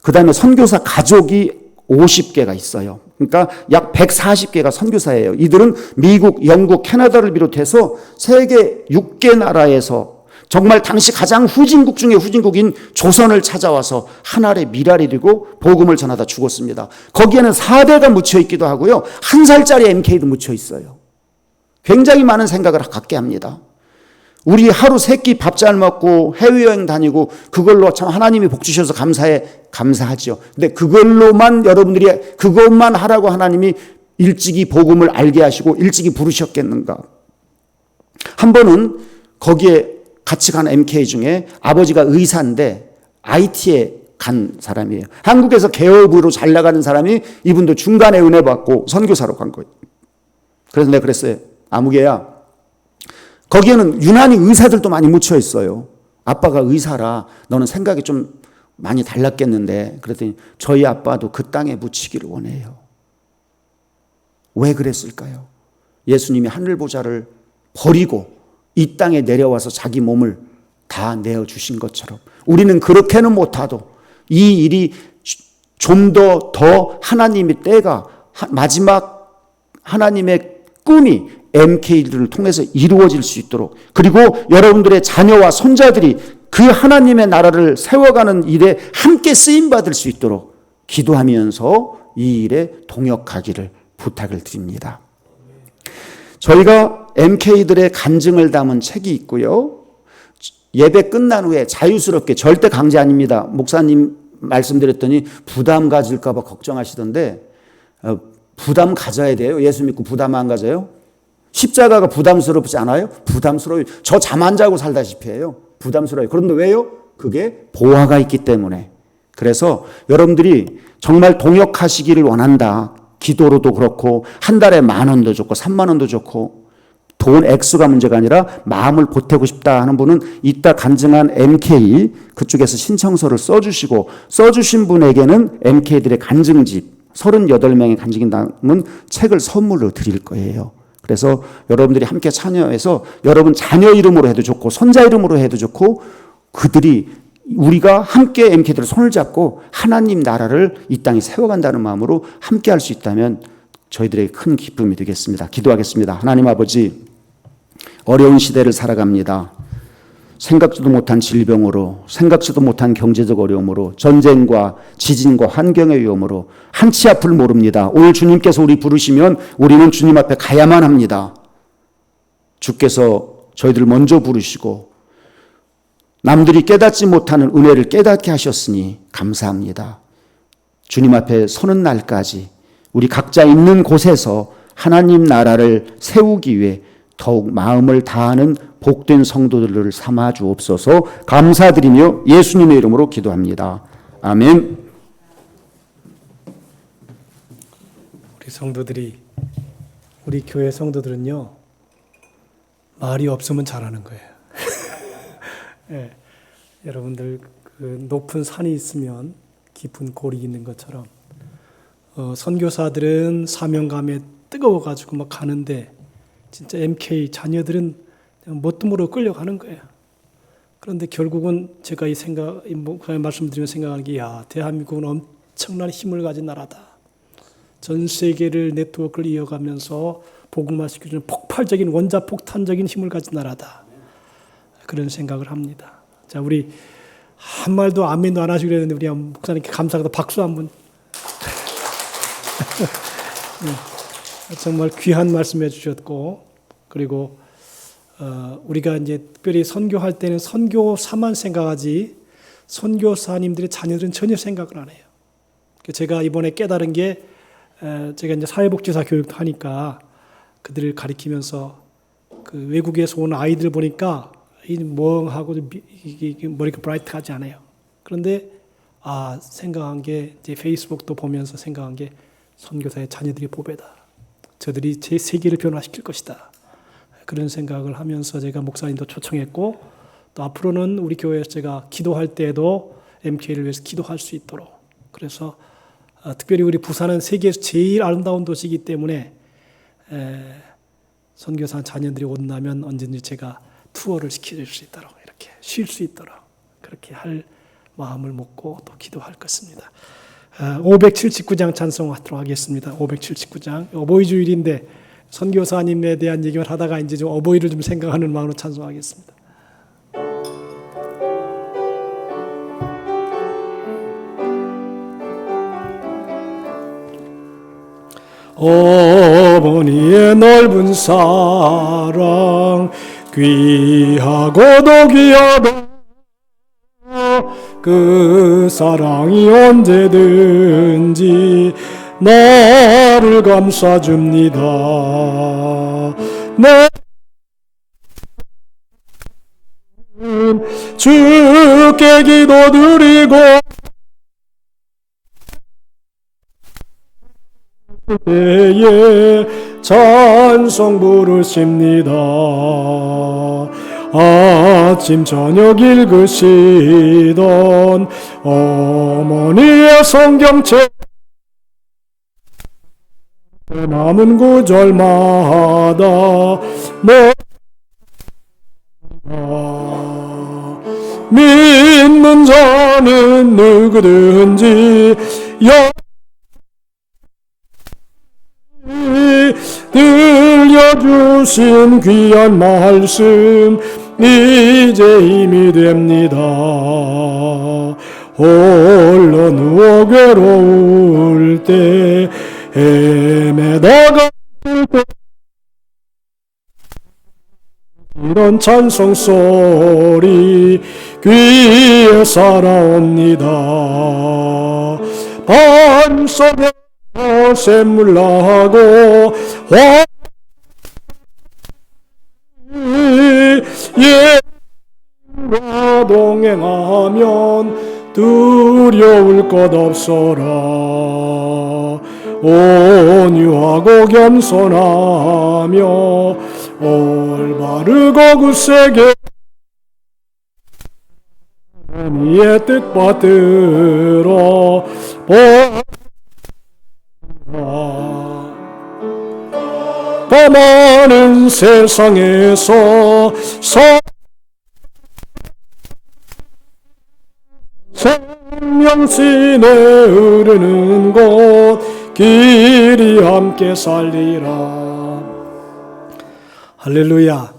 그 다음에 선교사 가족이 50개가 있어요. 그러니까 약 140개가 선교사예요. 이들은 미국, 영국, 캐나다를 비롯해서 세계 6개 나라에서 정말 당시 가장 후진국 중에 후진국인 조선을 찾아와서 하늘의 미랄이 되고 복음을 전하다 죽었습니다. 거기에는 4대가 묻혀 있기도 하고요. 1살짜리 MK도 묻혀 있어요. 굉장히 많은 생각을 갖게 합니다. 우리 하루 3끼 밥 잘 먹고 해외여행 다니고 그걸로 참 하나님이 복 주셔서 감사하죠. 근데 그걸로만 여러분들이 그것만 하라고 하나님이 일찍이 복음을 알게 하시고 일찍이 부르셨겠는가. 한 번은 거기에 같이 간 MK 중에 아버지가 의사인데 IT에 간 사람이에요. 한국에서 개업으로 잘 나가는 사람이 이분도 중간에 은혜 받고 선교사로 간 거예요. 그래서 내가 그랬어요. 아무개야, 거기에는 유난히 의사들도 많이 묻혀 있어요. 아빠가 의사라 너는 생각이 좀 많이 달랐겠는데, 그랬더니 저희 아빠도 그 땅에 묻히기를 원해요. 왜 그랬을까요? 예수님이 하늘보좌를 버리고 이 땅에 내려와서 자기 몸을 다 내어주신 것처럼 우리는 그렇게는 못하도 이 일이 좀 더 하나님의 때가 마지막 하나님의 꿈이 MK들을 통해서 이루어질 수 있도록, 그리고 여러분들의 자녀와 손자들이 그 하나님의 나라를 세워가는 일에 함께 쓰임받을 수 있도록 기도하면서 이 일에 동역하기를 부탁을 드립니다. 저희가 MK들의 간증을 담은 책이 있고요. 예배 끝난 후에 자유스럽게, 절대 강제 아닙니다. 목사님 말씀드렸더니 부담 가질까 봐 걱정하시던데 부담 가져야 돼요. 예수 믿고 부담 안 가져요? 십자가가 부담스럽지 않아요? 부담스러워요. 저 잠 안 자고 살다시피 해요. 부담스러워요. 그런데 왜요? 그게 보화가 있기 때문에. 그래서 여러분들이 정말 동역하시기를 원한다. 기도로도 그렇고 한 달에 10,000원도 좋고 30,000원도 좋고, 돈 액수가 문제가 아니라 마음을 보태고 싶다 하는 분은 이따 간증한 MK 그쪽에서 신청서를 써주시고, 써주신 분에게는 MK들의 간증집 38명의 간증이 남은 책을 선물로 드릴 거예요. 그래서 여러분들이 함께 참여해서 여러분 자녀 이름으로 해도 좋고 손자 이름으로 해도 좋고, 그들이 우리가 함께 MK들을 손을 잡고 하나님 나라를 이 땅에 세워간다는 마음으로 함께 할 수 있다면 저희들에게 큰 기쁨이 되겠습니다. 기도하겠습니다. 하나님 아버지, 어려운 시대를 살아갑니다. 생각지도 못한 질병으로, 생각지도 못한 경제적 어려움으로, 전쟁과 지진과 환경의 위험으로 한치 앞을 모릅니다. 오늘 주님께서 우리 부르시면 우리는 주님 앞에 가야만 합니다. 주께서 저희들 먼저 부르시고 남들이 깨닫지 못하는 은혜를 깨닫게 하셨으니 감사합니다. 주님 앞에 서는 날까지 우리 각자 있는 곳에서 하나님 나라를 세우기 위해 더욱 마음을 다하는 복된 성도들을 삼아 주옵소서. 감사드리며 예수님의 이름으로 기도합니다. 아멘. 우리 성도들이, 우리 교회 성도들은요, 말이 없으면 잘하는 거예요. 네, 여러분들 그 높은 산이 있으면 깊은 골이 있는 것처럼 선교사들은 사명감에 뜨거워가지고 막 가는데 진짜 MK 자녀들은 뭣도 모르고 끌려가는 거예요. 그런데 결국은 제가 이 말씀드리면 생각하는 게, 야, 대한민국은 엄청난 힘을 가진 나라다. 전 세계를 네트워크를 이어가면서 복음화시켜주는 폭발적인 원자폭탄적인 힘을 가진 나라다. 그런 생각을 합니다. 자, 우리 한 말도 아멘도 안 하시고 그랬는데 우리 목사님께 감사하다 박수 한번. 네, 정말 귀한 말씀해 주셨고, 그리고 우리가 이제 특별히 선교할 때는 선교사만 생각하지 선교사님들의 자녀들은 전혀 생각을 안 해요. 제가 이번에 깨달은 게, 제가 이제 사회복지사 교육도 하니까 그들을 가리키면서 그 외국에서 온 아이들 보니까 멍하고 머리가 브라이트하지 않아요. 그런데 생각한 게, 이제 페이스북도 보면서 생각한 게, 선교사의 자녀들이 보배다. 저들이 제 세계를 변화시킬 것이다. 그런 생각을 하면서 제가 목사님도 초청했고, 또 앞으로는 우리 교회에서 제가 기도할 때에도 MK를 위해서 기도할 수 있도록, 그래서 특별히 우리 부산은 세계에서 제일 아름다운 도시이기 때문에 선교사 자녀들이 온다면 언제든지 제가 투어를 시켜줄 수 있도록 이렇게 쉴 수 있도록 그렇게 할 마음을 먹고 또 기도할 것입니다. 579장 찬송하도록 하겠습니다. 579장 어버이 주일인데 선교사님에 대한 얘기를 하다가 이제 좀 어버이를 좀 생각하는 마음으로 찬송하겠습니다. 어머니의 넓은 사랑 귀하고도 귀하다 그 사랑이 언제든지 나를 감싸줍니다. 내 주께 기도드리고 때에 찬송 부르십니다. 아침 저녁 읽으시던 어머니의 성경책 남은 구절마다 믿는 자는 누구든지 들려주신 귀한 말씀 이제 힘이 됩니다. 홀로 누워 괴로울 때 헤매다가 때 이런 찬송 소리 귀에 살아옵니다. 밤속에 샘물 나고 예수와 동행하면 두려울 것 없어라. 온유하고 겸손하며 올바르고 굳세게 하나님의 뜻 받들어 더 많은 세상에서 생명신에 흐르는 곳 길이 함께 살리라. 할렐루야.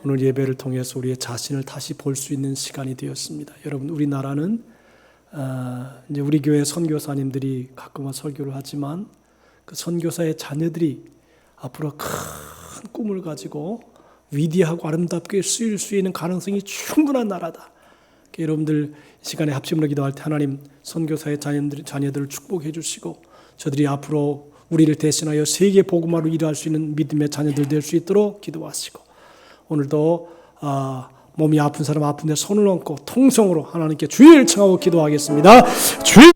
오늘 예배를 통해서 우리의 자신을 다시 볼 수 있는 시간이 되었습니다. 여러분, 우리나라는 이제 우리 교회 선교사님들이 가끔은 설교를 하지만 그 선교사의 자녀들이 앞으로 큰 꿈을 가지고 위대하고 아름답게 쓰일 수 있는 가능성이 충분한 나라다. 여러분들 시간에 합심으로 기도할 때 하나님 선교사의 자녀들을 축복해 주시고 저들이 앞으로 우리를 대신하여 세계 복음화로 일할 수 있는 믿음의 자녀들 될 수 있도록 기도하시고 오늘도 몸이 아픈 사람 아픈데 손을 얹고 통성으로 하나님께 주의를 청하고 기도하겠습니다. 주의